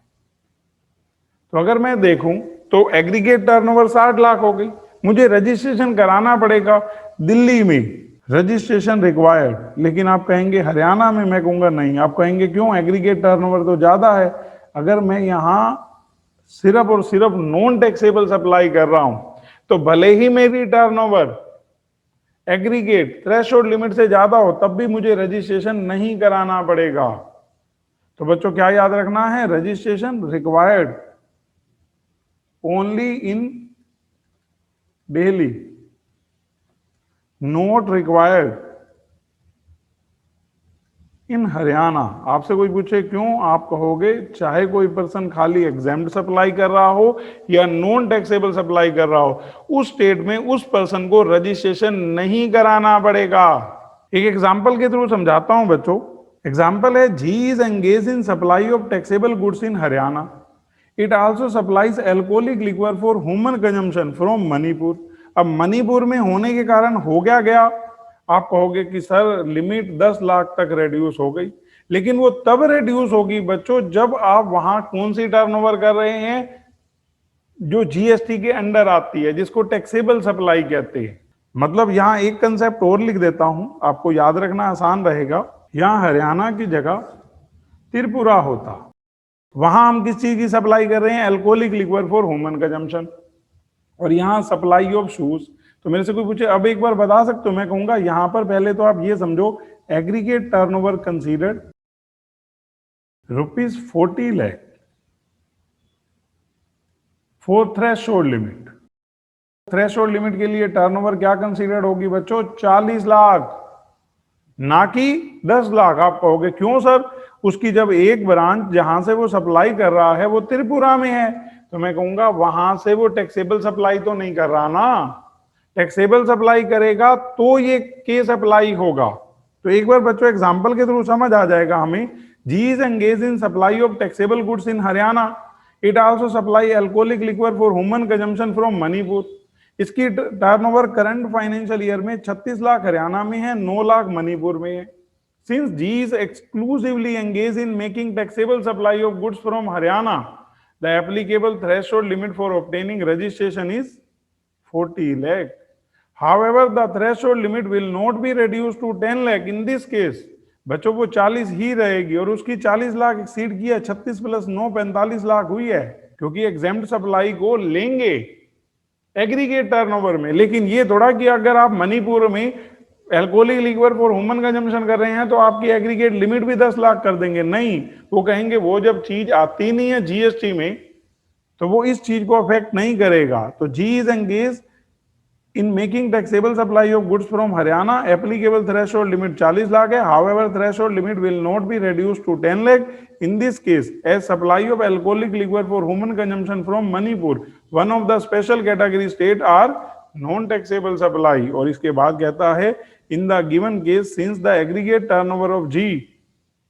तो अगर मैं देखूं तो एग्रीगेट टर्नओवर 60 लाख हो गई। मुझे रजिस्ट्रेशन कराना पड़ेगा दिल्ली में, रजिस्ट्रेशन रिक्वायर्ड। लेकिन आप कहेंगे हरियाणा में, मैं कहूंगा नहीं। आप कहेंगे क्यों? एग्रीगेट टर्नओवर तो ज्यादा है। अगर मैं यहां सिर्फ और सिर्फ नॉन टैक्सेबल सप्लाई कर रहा हूं तो भले ही मेरी टर्नओवर एग्रीगेट थ्रेशोल्ड लिमिट से ज्यादा हो तब भी मुझे रजिस्ट्रेशन नहीं कराना पड़ेगा। तो बच्चों क्या याद रखना है? Registration required only in daily, note required in Haryana. आपसे कोई पूछे क्यों, आप कहोगे चाहे कोई पर्सन खाली एग्जेम्प्ट सप्लाई कर रहा हो या नॉन टैक्सेबल सप्लाई कर रहा हो, उस स्टेट में उस पर्सन को रजिस्ट्रेशन नहीं कराना पड़ेगा। एक एग्जांपल के थ्रू समझाता हूं बच्चों। एग्जांपल है, G is engage in supply of taxable goods in Haryana. It also supplies alcoholic liquor for human consumption from Manipur. अब मणिपुर में होने के कारण हो गया, आप कहोगे कि सर लिमिट 10 लाख तक रिड्यूस हो गई, लेकिन वो तब रिड्यूस होगी बच्चों जब आप वहां कौन सी टर्नओवर कर रहे हैं, जो जीएसटी के अंडर आती है, जिसको टैक्सेबल सप्लाई कहते हैं। मतलब यहां एक कंसेप्ट और लिख देता हूं, आपको याद रखना आसान रहेगा। यहां हरियाणा की जगह त्रिपुरा होता, वहां हम किस चीज की सप्लाई कर रहे हैं, alcoholic liquor for human consumption, और यहां सप्लाई ऑफ शूज। तो मेरे से कोई पूछे अब एक बार बता सकते हो, मैं कहूंगा यहां पर पहले तो आप ये समझो, aggregate turnover considered ₹40 lakh for threshold limit. Threshold limit के लिए टर्नओवर क्या कंसीडर्ड होगी बच्चों, 40 लाख, ना कि 10 लाख। आप कहोगे क्यों सर, उसकी जब एक ब्रांच जहां से वो सप्लाई कर रहा है वो त्रिपुरा में है, तो मैं कहूंगा वहां से वो टैक्सेबल सप्लाई तो नहीं कर रहा ना। टैक्सेबल सप्लाई करेगा तो ये केस अप्लाई होगा। तो एक बार बच्चों एग्जांपल के थ्रू समझ आ जाएगा हमें। G is engage in supply of taxable goods in Haryana. It also supply alcoholic liquor for human consumption from Manipur. इसकी टर्नओवर करंट फाइनेंशियल ईयर में 36 लाख हरियाणा में है, 9 लाख मणिपुर में है। Since G is exclusively engage in making taxable supply of goods from Haryana, the applicable threshold limit for obtaining registration is 40 lakh. However, the threshold limit will not be reduced to 10 lakh. In this case, बच्चों वो 40 ही रहेगी, और उसकी 40 lakh exceed किया, 36 + 9 45 लाख हुई है, क्योंकि exempt supply को लेंगे एग्रीगेट टर्नओवर में। लेकिन ये थोड़ा कि अगर आप मणिपुर में alcoholic liquor for human consumption कर रहे हैं तो आपकी एग्रीगेट लिमिट भी 10 लाख कर देंगे, नहीं। वो कहेंगे वो जब चीज आती नहीं है जीएसटी में तो वो इस चीज को अफेक्ट नहीं करेगा। तो G is engage in making taxable supply of goods from Haryana, applicable threshold limit 40 lakh है, however threshold limit will not be reduced to 10 lakh in this case as supply of alcoholic liquor for human consumption from Manipur, one of the special category state, are non taxable supply। और इसके बाद कहता है in the given case since the aggregate turnover of G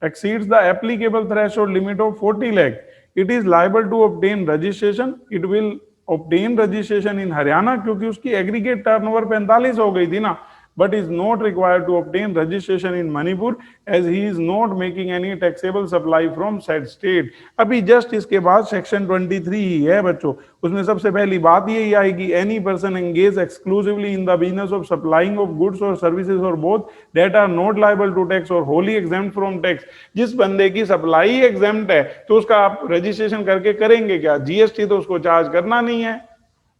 exceeds the applicable threshold limit of 40 lakh, it is liable to obtain registration। it will obtain registration in Haryana क्योंकि उसकी aggregate turnover 45 हो गई थी ना, but is not required to obtain registration in Manipur as he is not making any taxable supply from said state। अभी just इसके बाद section 23 ही है बच्चों, उसमें सबसे पहली बात यही आएगी, any person engaged exclusively in the business of supplying of goods or services or both that are not liable to tax or wholly exempt from tax। जिस बंदे की सप्लाई एग्जेम्प्ट है तो उसका आप रजिस्ट्रेशन करके करेंगे क्या, जीएसटी तो उसको चार्ज करना नहीं है।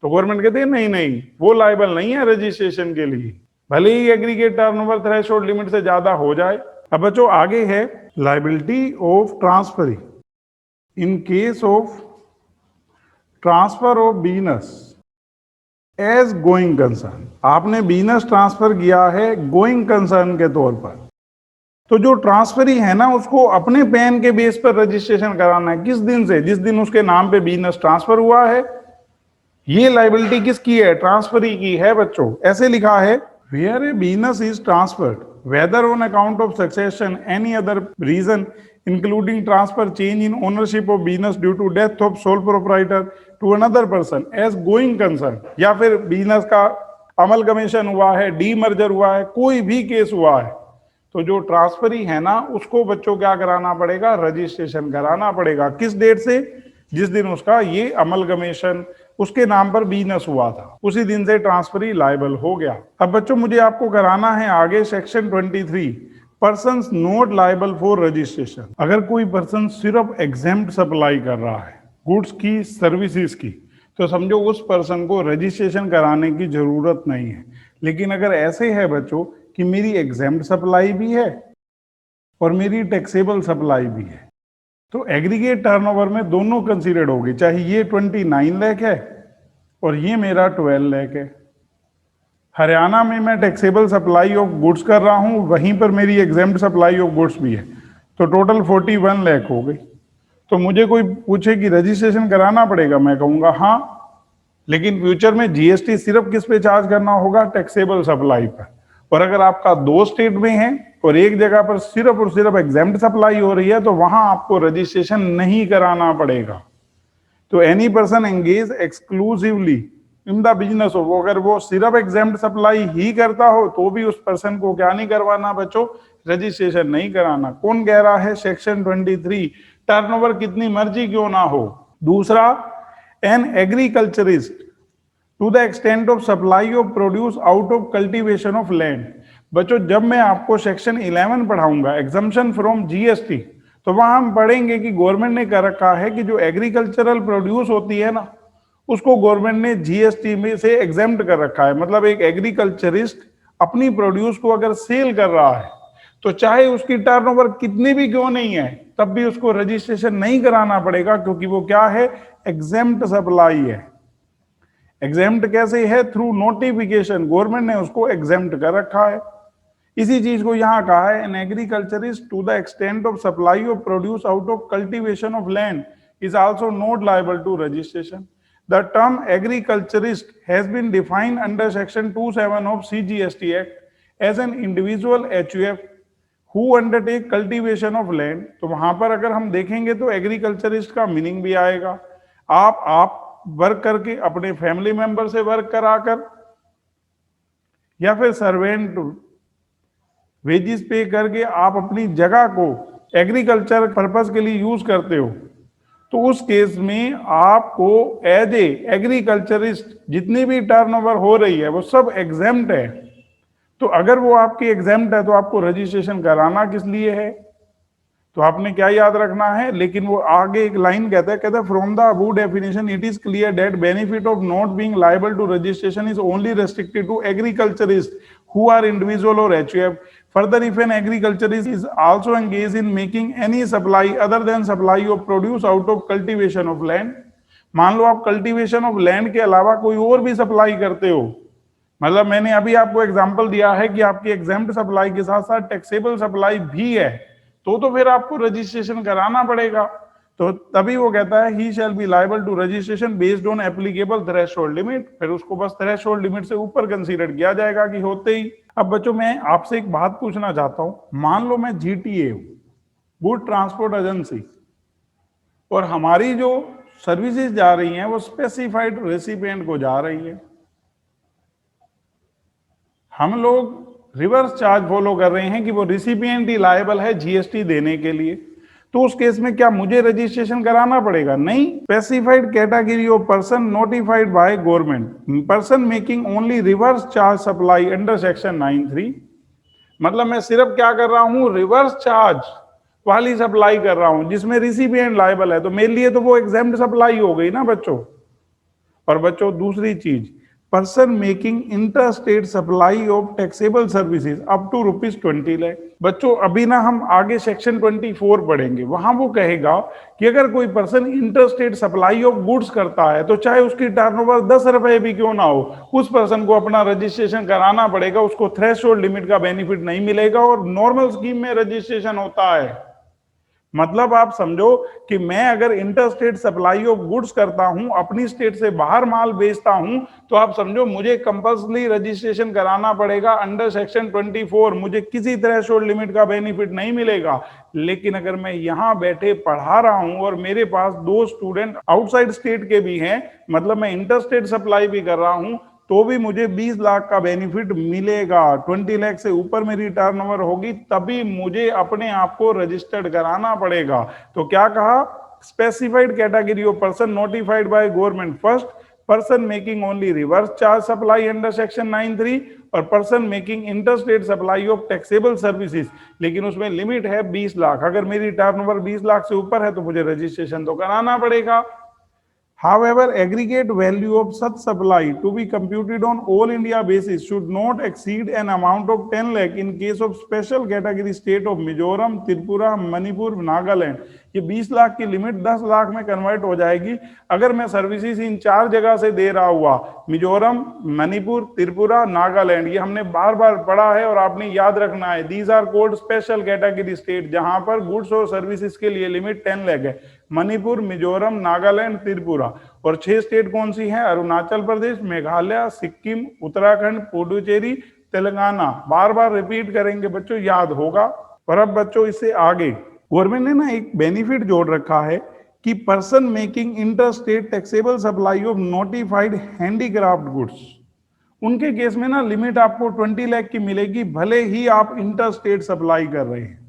तो गवर्नमेंट कहते हैं नहीं, वो लाइबल नहीं है रजिस्ट्रेशन के लिए, भले ही एग्रीगेट टर्नओवर थ्रेशोल्ड लिमिट से ज्यादा हो जाए। अब बच्चों आगे है liability of transferee in case of transfer of business as going concern. आपने बिजनेस ट्रांसफर किया है गोइंग कंसर्न के तौर पर, तो जो ट्रांसफरी है ना उसको अपने पैन के बेस पर रजिस्ट्रेशन कराना है। किस दिन से, जिस दिन उसके नाम पे बिजनेस ट्रांसफर हुआ है। ये लायबिलिटी किसकी है, ट्रांसफरी की है बच्चों। ऐसे लिखा है, where a business is transferred whether on account of succession any other reason including transfer, change in ownership of business due to death of sole proprietor to another person as going concern, या फिर business का amalgamation हुआ है, demerger हुआ है, कोई भी case हुआ है, तो जो ट्रांसफरी है ना उसको बच्चों क्या कराना पड़ेगा, रजिस्ट्रेशन कराना पड़ेगा। किस डेट से, जिस दिन उसका ये अमलगमेशन उसके नाम पर बिजनेस हुआ था, उसी दिन से ट्रांसफरी लायबल हो गया। अब बच्चों मुझे आपको कराना है आगे section 23, persons not liable for registration. अगर कोई पर्सन सिर्फ एग्जेम्प्ट सप्लाई कर रहा है गुड्स की, सर्विसेज की, तो समझो उस पर्सन को रजिस्ट्रेशन कराने की जरूरत नहीं है। लेकिन अगर ऐसे है बच्चों कि मेरी एग्जेम्प्ट सप्लाई भी है और मेरी टैक्सेबल सप्लाई भी है, तो एग्रीगेट टर्नओवर में दोनों कंसीडर्ड होगी, चाहे ये 29 लाख है और ये मेरा 12 लाख है। हरियाणा में मैं टैक्सेबल सप्लाई ऑफ गुड्स कर रहा हूं, वहीं पर मेरी एग्जेम्प्ट सप्लाई ऑफ गुड्स भी है, तो टोटल 41 लाख हो गई। तो मुझे कोई पूछे कि रजिस्ट्रेशन कराना पड़ेगा, मैं कहूंगा हाँ, लेकिन फ्यूचर में जीएसटी सिर्फ किस पे चार्ज करना होगा? टैक्सेबल सप्लाई पर। और अगर आपका 2 स्टेट में है और एक जगह पर सिर्फ और सिर्फ एग्जेम्प्ट सप्लाई हो रही है, तो वहां आपको रजिस्ट्रेशन नहीं कराना पड़ेगा। तो any person engage exclusively in the business हो, अगर वो सिर्फ एग्जेम्प्ट सप्लाई ही करता हो तो भी उस पर्सन को क्या नहीं करवाना बच्चों? रजिस्ट्रेशन नहीं कराना। कौन कह रहा है? सेक्शन 23, टर्नओवर कितनी मर्जी क्यों ना हो। दूसरा, an agriculturist to the extent of supply of produce out of cultivation of land. बच्चों जब मैं आपको सेक्शन 11 पढ़ाऊंगा, एग्जम्पशन फ्रॉम जीएसटी, तो वहां हम पढ़ेंगे कि गवर्नमेंट ने कर रखा है कि जो एग्रीकल्चरल प्रोड्यूस होती है ना, उसको गवर्नमेंट ने जीएसटी में से एग्जेम्प्ट कर रखा है। मतलब एक एग्रीकल्चरिस्ट अपनी प्रोड्यूस को अगर सेल कर रहा है, तो चाहे उसकी टर्नओवर कितनी भी क्यों नहीं है, तब भी उसको रजिस्ट्रेशन नहीं कराना पड़ेगा, क्योंकि वो क्या है? एग्जेम्प्ट सप्लाई है। एग्जेम्प्ट कैसे है? थ्रू नोटिफिकेशन, गवर्नमेंट ने उसको एग्जेम्प्ट कर रखा है। इसी चीज को यहां कहा है, an agriculturist to the extent of supply of produce out of cultivation of land is also not liable to registration. The term agriculturist has been defined under section 27 of CGST act as an individual HUF who undertake cultivation of land. तो वहां पर अगर हम देखेंगे तो agriculturist का meaning भी आएगा, आप वर्क करके, अपने फैमिली मेंबर से वर्क कराकर, या फिर सर्वेंट वेजिस पे करके आप अपनी जगह को एग्रीकल्चर पर्पस के लिए यूज करते हो, तो उस केस में आपको एज ए एग्रीकल्चरिस्ट जितनी भी टर्नओवर हो रही है वो सब एग्जेम्प्ट है। तो अगर वो आपकी एग्जेम्प्ट है तो आपको रजिस्ट्रेशन कराना किस लिए है? तो आपने क्या याद रखना है? लेकिन वो आगे एक लाइन कहता है from the above definition it is clear that benefit of not being liable to registration is only restricted to agriculturist who are individual or HUF. Further, if an agriculturist is also engaged in making any supply other than supply of produce out of cultivation of land, मान लो आप cultivation of land के अलावा कोई और भी supply करते हो, मतलब मैंने अभी आपको एग्जांपल दिया है कि आपकी एग्जेम्प्ट सप्लाई के साथ साथ टैक्सेबल सप्लाई भी है, तो फिर आपको रजिस्ट्रेशन कराना पड़ेगा। तो तभी वो कहता है he shall be liable to registration based on applicable threshold limit. फिर उसको बस थ्रेशोल्ड लिमिट से ऊपर कंसीडर किया जाएगा कि होते ही। अब बच्चों मैं आपसे एक बात पूछना चाहता हूं, मान लो मैं जीटीए हूं, गुड ट्रांसपोर्ट एजेंसी, और हमारी जो सर्विसेज जा रही हैं वो स्पेसिफाइड रेसिपिएंट को जा रही है, हम लोग रिवर्स चार्ज फॉलो कर रहे हैं कि वो रिसिपिएंट ही लायबल है जीएसटी देने के लिए, तो उस केस में क्या मुझे रजिस्ट्रेशन कराना पड़ेगा? नहीं। Specified category of person notified by government, person making only reverse charge supply under section 93, मतलब मैं सिर्फ क्या कर रहा हूं? रिवर्स चार्ज वाली सप्लाई कर रहा हूं जिसमें रिसिपिएंट लायबल है, तो मेरे लिए तो वो एग्जेम्प्ट सप्लाई हो गई ना बच्चों। और बच्चों दूसरी चीज, person making inter state supply of taxable services up to ₹20 lakh. बच्चों अभी ना हम आगे सेक्शन 24 पढ़ेंगे, वहां वो कहेगा कि अगर कोई person inter state supply of goods करता है तो चाहे उसकी टर्नओवर 10 रुपए भी क्यों ना हो, उस पर्सन को अपना रजिस्ट्रेशन कराना पड़ेगा, उसको थ्रेशोल्ड लिमिट का बेनिफिट नहीं मिलेगा और नॉर्मल स्कीम में रजिस्ट्रेशन होता है। मतलब आप समझो कि मैं अगर inter state supply of goods करता हूं, अपनी स्टेट से बाहर माल बेचता हूं, तो आप समझो मुझे कंपल्सरी रजिस्ट्रेशन कराना पड़ेगा अंडर सेक्शन 24, मुझे किसी थ्रेशोल्ड लिमिट का बेनिफिट नहीं मिलेगा। लेकिन अगर मैं यहां बैठे पढ़ा रहा हूं और मेरे पास 2 स्टूडेंट आउटसाइड स्टेट के भी हैं, मतलब मैं इंटर स्टेट सप्लाई भी कर रहा हूं, तो भी मुझे 20 लाख का बेनिफिट मिलेगा। 20 लाख से ऊपर मेरी टर्नओवर होगी तभी मुझे अपने आप को रजिस्टर्ड कराना पड़ेगा। तो क्या कहा? Specified category of person notified by government, first person making only reverse charge supply under section 93 और person making inter state supply of taxable services, लेकिन उसमें लिमिट है 20 लाख। अगर मेरी टर्नओवर 20 लाख से ऊपर है तो मुझे रजिस्ट्रेशन तो कराना पड़ेगा। However, aggregate value of such supply to be computed on all India basis should not exceed an amount of 10 lakh in case of special category state of Mizoram, Tripura, Manipur, Nagaland। ये 20 लाख की limit 10 lakh में convert हो जाएगी अगर मैं services in 4 जगह से दे रहा हुआ, मिजोरम, मणिपुर, त्रिपुरा, नागालैंड। ये हमने बार बार पढ़ा है और आपने याद रखना है, these are called special category state, जहां पर गुड्स और सर्विसेज के लिए लिमिट 10 लाख है। मणिपुर, मिजोरम, नागालैंड, त्रिपुरा। और 6 स्टेट कौन सी हैं? अरुणाचल प्रदेश, मेघालय, सिक्किम, उत्तराखंड, पुडुचेरी, तेलंगाना। बार बार रिपीट करेंगे बच्चों, याद होगा। और अब बच्चों इससे आगे गवर्नमेंट ने ना एक बेनिफिट जोड़ रखा है कि person making inter state taxable supply of notified handicraft goods, उनके केस में ना लिमिट आपको 20 लाख की मिलेगी, भले ही आप इंटर स्टेट सप्लाई कर रहे हैं।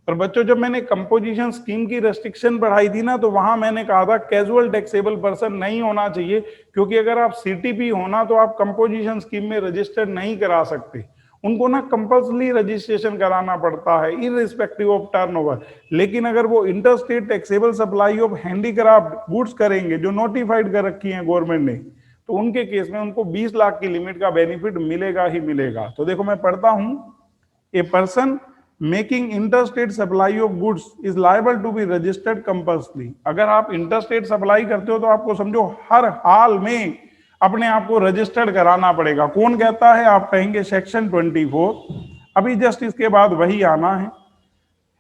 और बच्चों जब मैंने कंपोजिशन स्कीम की रेस्ट्रिक्शन पढ़ाई थी ना, तो वहां मैंने कहा था कैजुअल टैक्सेबल पर्सन नहीं होना चाहिए, क्योंकि अगर आप सीटीपी होना तो आप कंपोजिशन स्कीम में रजिस्टर्ड नहीं करा सकते, उनको ना कंपल्सरी रजिस्ट्रेशन कराना पड़ता है इररिस्पेक्टिव ऑफ टर्नओवर। लेकिन अगर वो inter state taxable supply of handicraft goods करेंगे जो नोटिफाइड कर रखी है गवर्नमेंट ने, तो उनके केस में उनको 20 लाख की लिमिट का बेनिफिट मिलेगा ही मिलेगा। तो देखो मैं पढ़ता हूं, a person making interstate supply of goods is liable to be registered compulsory. अगर आप इंटरस्टेट सप्लाई करते हो तो आपको समझो हर हाल में अपने आप को रजिस्टर्ड कराना पड़ेगा। कौन कहता है? आप कहेंगे सेक्शन 24। अभी जस्ट इसके बाद वही आना है,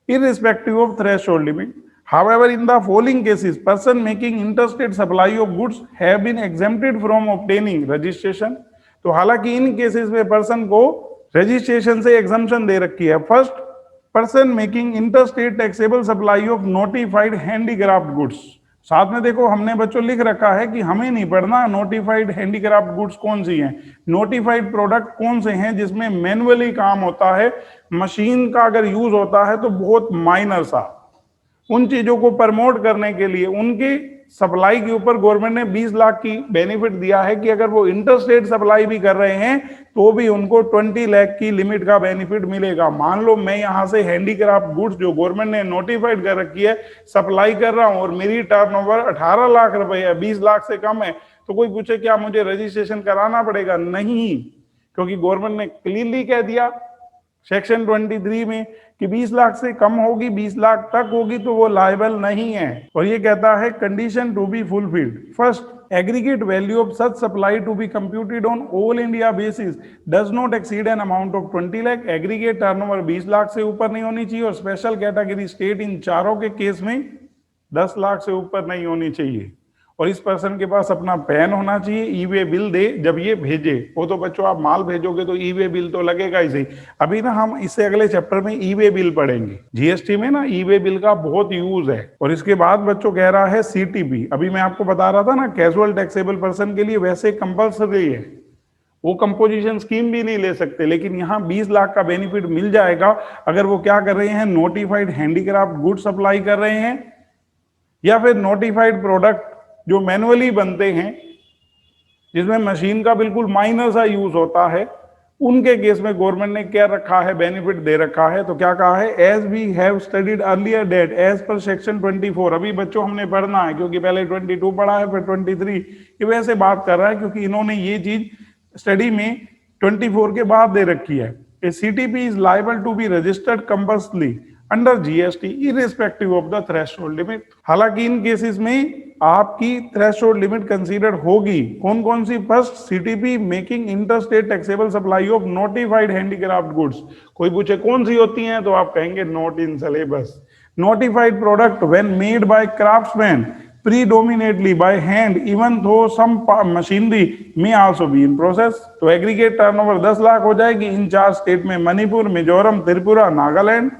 irrespective of threshold limit. However, in the following cases, person making interstate supply of goods have been exempted from obtaining registration. तो हालांकि इन केसेस में पर्सन को रजिस्ट्रेशन से एग्जम्पशन दे रखी है। First, person making interstate taxable supply of notified handicraft goods. साथ में देखो हमने बच्चों लिख रखा है कि हमें नहीं पढ़ना नोटिफाइड हैंडीक्राफ्ट गुड्स कौन सी हैं, नोटिफाइड प्रोडक्ट कौन से हैं जिसमें मैनुअली काम होता है, मशीन का अगर यूज होता है तो बहुत माइनर सा। उन चीजों को प्रमोट करने के लिए उनके सप्लाई के ऊपर गवर्नमेंट ने 20 लाख की बेनिफिट दिया है कि अगर वो इंटरस्टेट सप्लाई भी कर रहे हैं तो भी उनको 20 लाख की लिमिट का बेनिफिट मिलेगा। मान लो मैं यहां से हैंडीक्राफ्ट गुड्स जो गवर्नमेंट ने नोटिफाइड कर रखी है सप्लाई कर रहा हूं और मेरी टर्नओवर 18 लाख रुपए है, 20 लाख से कम है, तो कोई पूछे क्या मुझे रजिस्ट्रेशन कराना पड़ेगा? नहीं, क्योंकि गवर्नमेंट ने क्लियरली कह दिया सेक्शन 23 में कि 20 लाख से कम होगी, 20 लाख तक होगी तो वो लायबल नहीं है। और ये कहता है condition to be fulfilled. First, aggregate value of such supply to be computed on all India basis does not exceed an amount of 20 lakh. Aggregate turnover 20 lakh से ऊपर नहीं होनी चाहिए और स्पेशल कैटेगरी स्टेट इन चारों के केस में 10 लाख से ऊपर नहीं होनी चाहिए। और इस पर्सन के पास अपना पैन होना चाहिए, ई वे बिल दे जब ये भेजे। वो तो बच्चों आप माल भेजोगे तो ई वे बिल तो लगेगा ही सही। अभी ना हम इससे अगले चैप्टर में ई वे बिल पढ़ेंगे। जीएसटी में ना ई वे बिल का बहुत यूज है। और इसके बाद बच्चों कह रहा है सीटीपी। अभी मैं आपको बता रहा था ना कैजुअल टैक्सेबल पर्सन के लिए वैसे कंपल्सरी है, वो कंपोजिशन स्कीम भी नहीं ले सकते, लेकिन यहाँ 20 लाख का बेनिफिट मिल जाएगा अगर वो क्या कर रहे हैं, नोटिफाइड हैंडीक्राफ्ट गुड सप्लाई कर रहे हैं या फिर नोटिफाइड प्रोडक्ट जो मैनुअली बनते हैं जिसमें मशीन का बिल्कुल माइनर सा यूज होता है, उनके केस में गवर्नमेंट ने क्या रखा है, बेनिफिट दे रखा है। तो क्या कहा है, as we have studied earlier date as per section 24। अभी बच्चों हमने पढ़ना है क्योंकि पहले 22 पढ़ा है फिर 23। ये वैसे बात कर रहा है क्योंकि इन्होंने ये चीज स्टडी में 24 के बाद दे रखी है। A CTP is liable to be registered compulsory under GST irrespective of the threshold limit. हालांकि इन केसेस में आपकी थ्रेशोल्ड लिमिट कंसीडर होगी। कौन कौन सी? First, CTP making interstate taxable supply of notified handicraft goods. कोई पूछे कौन सी होती हैं तो आप कहेंगे not in syllabus. Notified product when made by craftsman predominantly by hand even though some machinery may also be in process। तो एग्रीगेट टर्नओवर 10 लाख हो जाएगी इन 4 स्टेट में, मणिपुर, मिजोरम, त्रिपुरा, नागालैंड।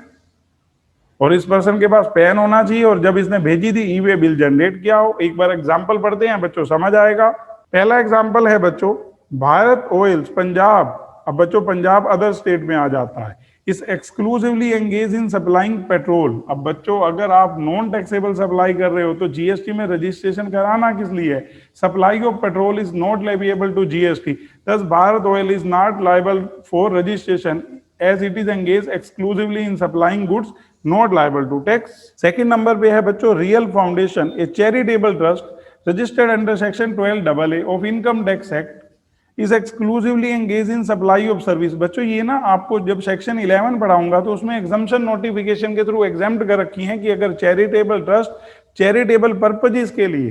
और इस पर्सन के पास पैन होना चाहिए और जब इसने भेजी थी ई वे बिल जनरेट किया हो। एक बार एग्जांपल पढ़ते हैं बच्चों, समझ आएगा। पहला एग्जांपल है बच्चों भारत ऑयल्स पंजाब। अब बच्चों पंजाब अदर स्टेट में आ जाता है। इस exclusively engage in supplying petrol. अब बच्चों अगर आप नॉन टैक्सेबल सप्लाई कर रहे हो तो जीएसटी में रजिस्ट्रेशन कराना किस लिए है? Supply of petrol is not leviable to GST, thus Bharat Oil is not liable for registration as it is engaged exclusively in supplying goods not liable to tax। Second number पे है बच्चों real foundation, A charitable trust registered under section 12AA of income tax act is exclusively engage in supply of service. बच्चों ये ना आपको जब section 11 पढ़ाऊंगा तो उसमें एग्जम्पशन नोटिफिकेशन के थ्रू एग्जाम्प्ट कर रखी हैं कि अगर चैरिटेबल ट्रस्ट चैरिटेबल पर्पजेस के लिए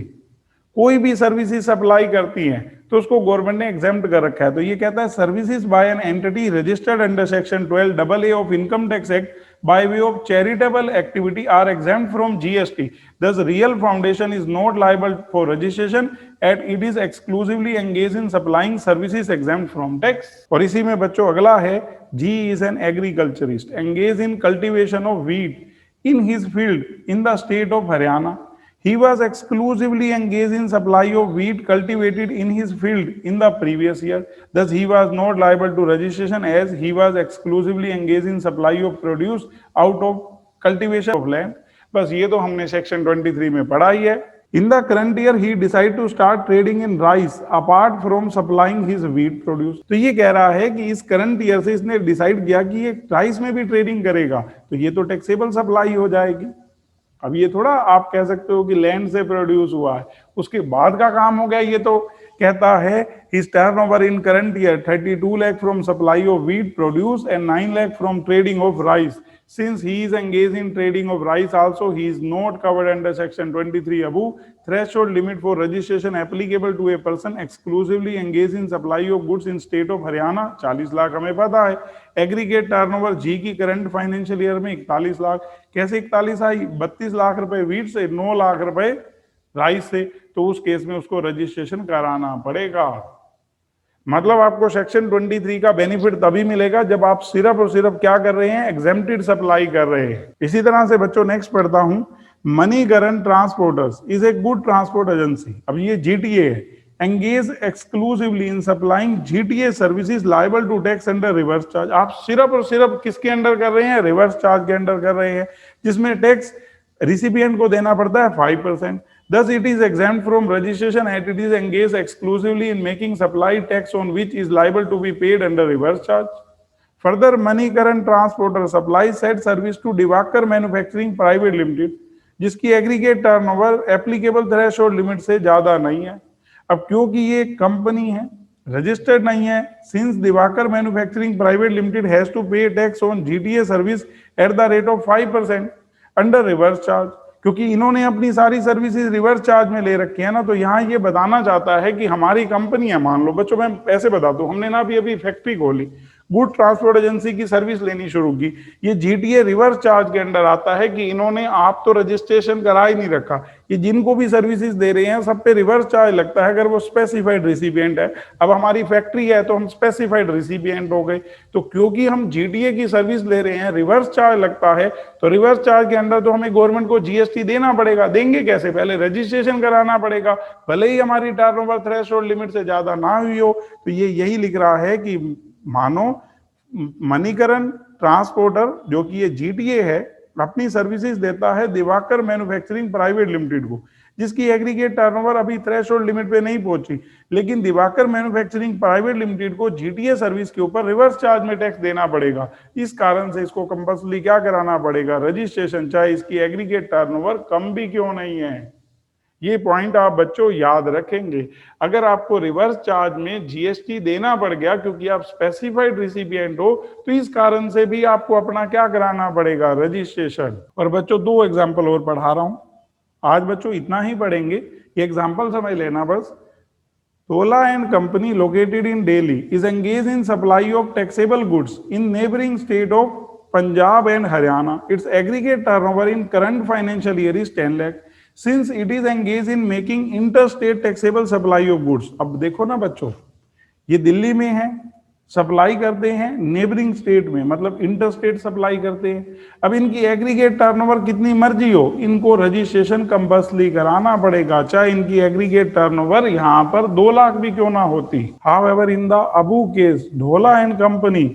कोई भी सर्विसेज सप्लाई करती हैं तो उसको गवर्नमेंट ने एग्जाम्प्ट कर रखा है। तो ये कहता है services by an entity registered under section 12AA of income tax act by way of charitable activity are exempt from GST. Thus, real foundation is not liable for registration and it is exclusively engaged in supplying services exempt from tax. और इसी में बच्चों अगला है G is an agriculturist engaged in cultivation of wheat in his field in the state of Haryana. He was exclusively engaged in supply of wheat cultivated in his field in the previous year. Thus, he was not liable to registration as he was exclusively engaged in supply of produce out of cultivation of land. बस ये तो हमने section 23 में पढ़ा ही है। In the current year, he decided to start trading in rice apart from supplying his wheat produce. तो ये कह रहा है कि इस करंट ईयर से इसने डिसाइड किया कि ये राइस में भी ट्रेडिंग करेगा, तो ये तो टैक्सेबल सप्लाई हो जाएगी। अब ये थोड़ा आप कह सकते हो कि लैंड से प्रोड्यूस हुआ है उसके बाद का काम हो गया। ये तो कहता है his turnover in current year 32 lakh from supply of wheat produce and 9 lakh from trading of rice. Since he is engaged in trading of rice also, he is not covered under section 23 above. Threshold limit for registration applicable to a person exclusively engaged in supply of goods in state of Haryana 40 lakh हमें पता है। Aggregate turnover जी की current financial year में 41 लाख। कैसे 41 आई? 32 लाख रुपए wheat से, 9 लाख रुपए rice से, तो उस केस में उसको रजिस्ट्रेशन कराना पड़ेगा। मतलब आपको सेक्शन 23 का बेनिफिट तभी मिलेगा जब आप सिर्फ और सिर्फ क्या कर रहे हैं, एग्जेम्प्टेड सप्लाई कर रहे हैं। इसी तरह से बच्चों नेक्स्ट पढ़ता हूं, Manikaran transporters is a good transport agency. अब ये जीटीए है, engage exclusively in supplying GTA services liable to tax under reverse charge. आप सिर्फ और सिर्फ किसके अंडर कर रहे हैं, रिवर्स चार्ज के अंडर कर रहे हैं, जिसमें टैक्स रिसिपिएंट को देना पड़ता है 5%। Thus, it is exempt from registration and it is engaged exclusively in making supply tax on which is liable to be paid under reverse charge. Further, Manikaran Transporter supplies said service to Divakar Manufacturing Private Limited, जिसकी aggregate turnover applicable threshold limit से ज्यादा नहीं है। अब क्योंकि ये company है, registered नहीं है, since Diwakar Manufacturing Private Limited has to pay tax on GTA service at the rate of 5% under reverse charge. क्योंकि इन्होंने अपनी सारी सर्विसेज रिवर्स चार्ज में ले रखी है ना, तो यहाँ ये बताना चाहता है कि हमारी कंपनी है, मान लो बच्चों मैं ऐसे बता दूं, हमने ना अभी फैक्ट्री खोली, गुड ट्रांसपोर्ट एजेंसी की सर्विस लेनी शुरू की, ये जीटीए रिवर्स चार्ज के अंडर आता है कि इन्होंने आप तो रजिस्ट्रेशन करा ही नहीं रखा, ये जिनको भी सर्विसेज दे रहे हैं सब पे रिवर्स चार्ज लगता है अगर वो स्पेसिफाइड रिसिपिएंट है। अब हमारी फैक्ट्री है तो हम स्पेसिफाइड रिसिपिएंट हो गए, तो क्योंकि हम जीटीए की सर्विस ले रहे हैं रिवर्स चार्ज लगता है, तो रिवर्स चार्ज के अंडर तो हमें गवर्नमेंट को जीएसटी देना पड़ेगा। देंगे कैसे? पहले रजिस्ट्रेशन कराना पड़ेगा, भले ही हमारी टर्नओवर थ्रेशोल्ड लिमिट से ज्यादा ना हुई हो। तो ये यही लिख रहा है कि मानो मणिकरण ट्रांसपोर्टर जो कि ये जीटीए है अपनी सर्विसेज देता है दिवाकर मैन्युफैक्चरिंग प्राइवेट लिमिटेड को, जिसकी एग्रीगेट टर्नओवर अभी थ्रेशोल्ड लिमिट पे नहीं पहुंची, लेकिन दिवाकर मैन्युफैक्चरिंग प्राइवेट लिमिटेड को जीटीए सर्विस के ऊपर रिवर्स चार्ज में टैक्स देना पड़ेगा। इस कारण से इसको कंपल्सरी क्या कराना पड़ेगा, रजिस्ट्रेशन, चाहे इसकी एग्रीगेट टर्नओवर कम भी क्यों नहीं है। ये पॉइंट आप बच्चों याद रखेंगे। अगर आपको रिवर्स चार्ज में जीएसटी देना पड़ गया क्योंकि आप स्पेसिफाइड रिसिपिएंट हो, तो इस कारण से भी आपको अपना क्या कराना पड़ेगा, रजिस्ट्रेशन। और बच्चों 2 एग्जाम्पल और पढ़ा रहा हूं आज, बच्चों इतना ही पढ़ेंगे, ये एग्जाम्पल समझ लेना बस। Tola and company located in Delhi is engaged in supply of taxable goods in neighboring state of Punjab and Haryana. Its aggregate turnover in current financial year is 10 lakh. Since it is engaged in making interstate taxable supply of goods. अब देखो ना बच्चों, ये दिल्ली में है, supply करते हैं neighbouring state में, मतलब इंटरस्टेट सप्लाई करते हैं। अब इनकी एग्रीगेट टर्नओवर कितनी मर्जी हो, इनको रजिस्ट्रेशन कंपल्सरी कराना पड़ेगा, चाहे इनकी एग्रीगेट टर्नओवर यहाँ पर 2 लाख भी क्यों ना होती। However in the Abu case Dhola and company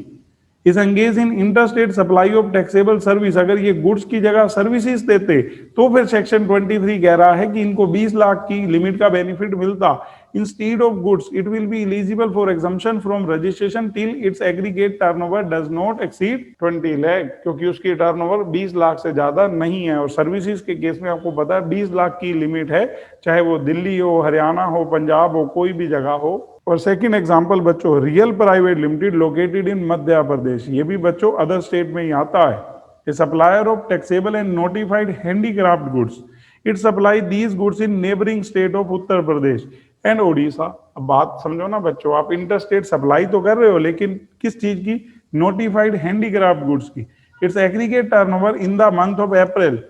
is engage in interstate supply of taxable service, अगर ये गुड्स की जगह सर्विसेज देते तो फिर सेक्शन 23 कह रहा है कि इनको 20 लाख की लिमिट का बेनिफिट मिलता। instead of goods, it will be eligible for exemption from registration till its aggregate turnover does not exceed 20 lakh, क्योंकि उसकी टर्नओवर 20 लाख से ज्यादा नहीं है। और सर्विसेज के केस में आपको पता है 20 लाख की लिमिट है, चाहे वो दिल्ली हो, हरियाणा हो, पंजाब हो, कोई भी जगह हो। और सेकंड एग्जांपल बच्चों, Real Private Limited located in Madhya Pradesh, ये भी बच्चों अदर स्टेट में ही आता है। A supplier of taxable and notified handicraft goods, it supply these goods in neighbouring state of Uttar Pradesh and Odisha. अब बात समझो ना बच्चों, आप इंटर स्टेट सप्लाई तो कर रहे हो, लेकिन किस चीज की? नोटिफाइड हैंडीक्राफ्ट गुड्स की। It's aggregate turnover in the month of April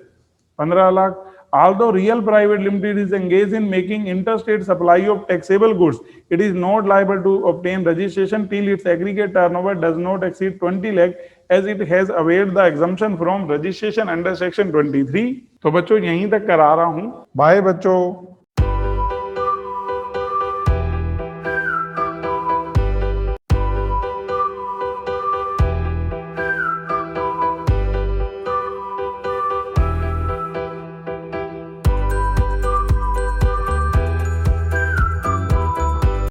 15 lakh। Although Real Private Limited is engaged in making interstate supply of taxable goods, it is not liable to obtain registration till its aggregate turnover does not exceed 20 lakh, as it has availed the exemption from registration under section 23। तो बच्चों यहीं तक करा रहा हूं। Bye बच्चों।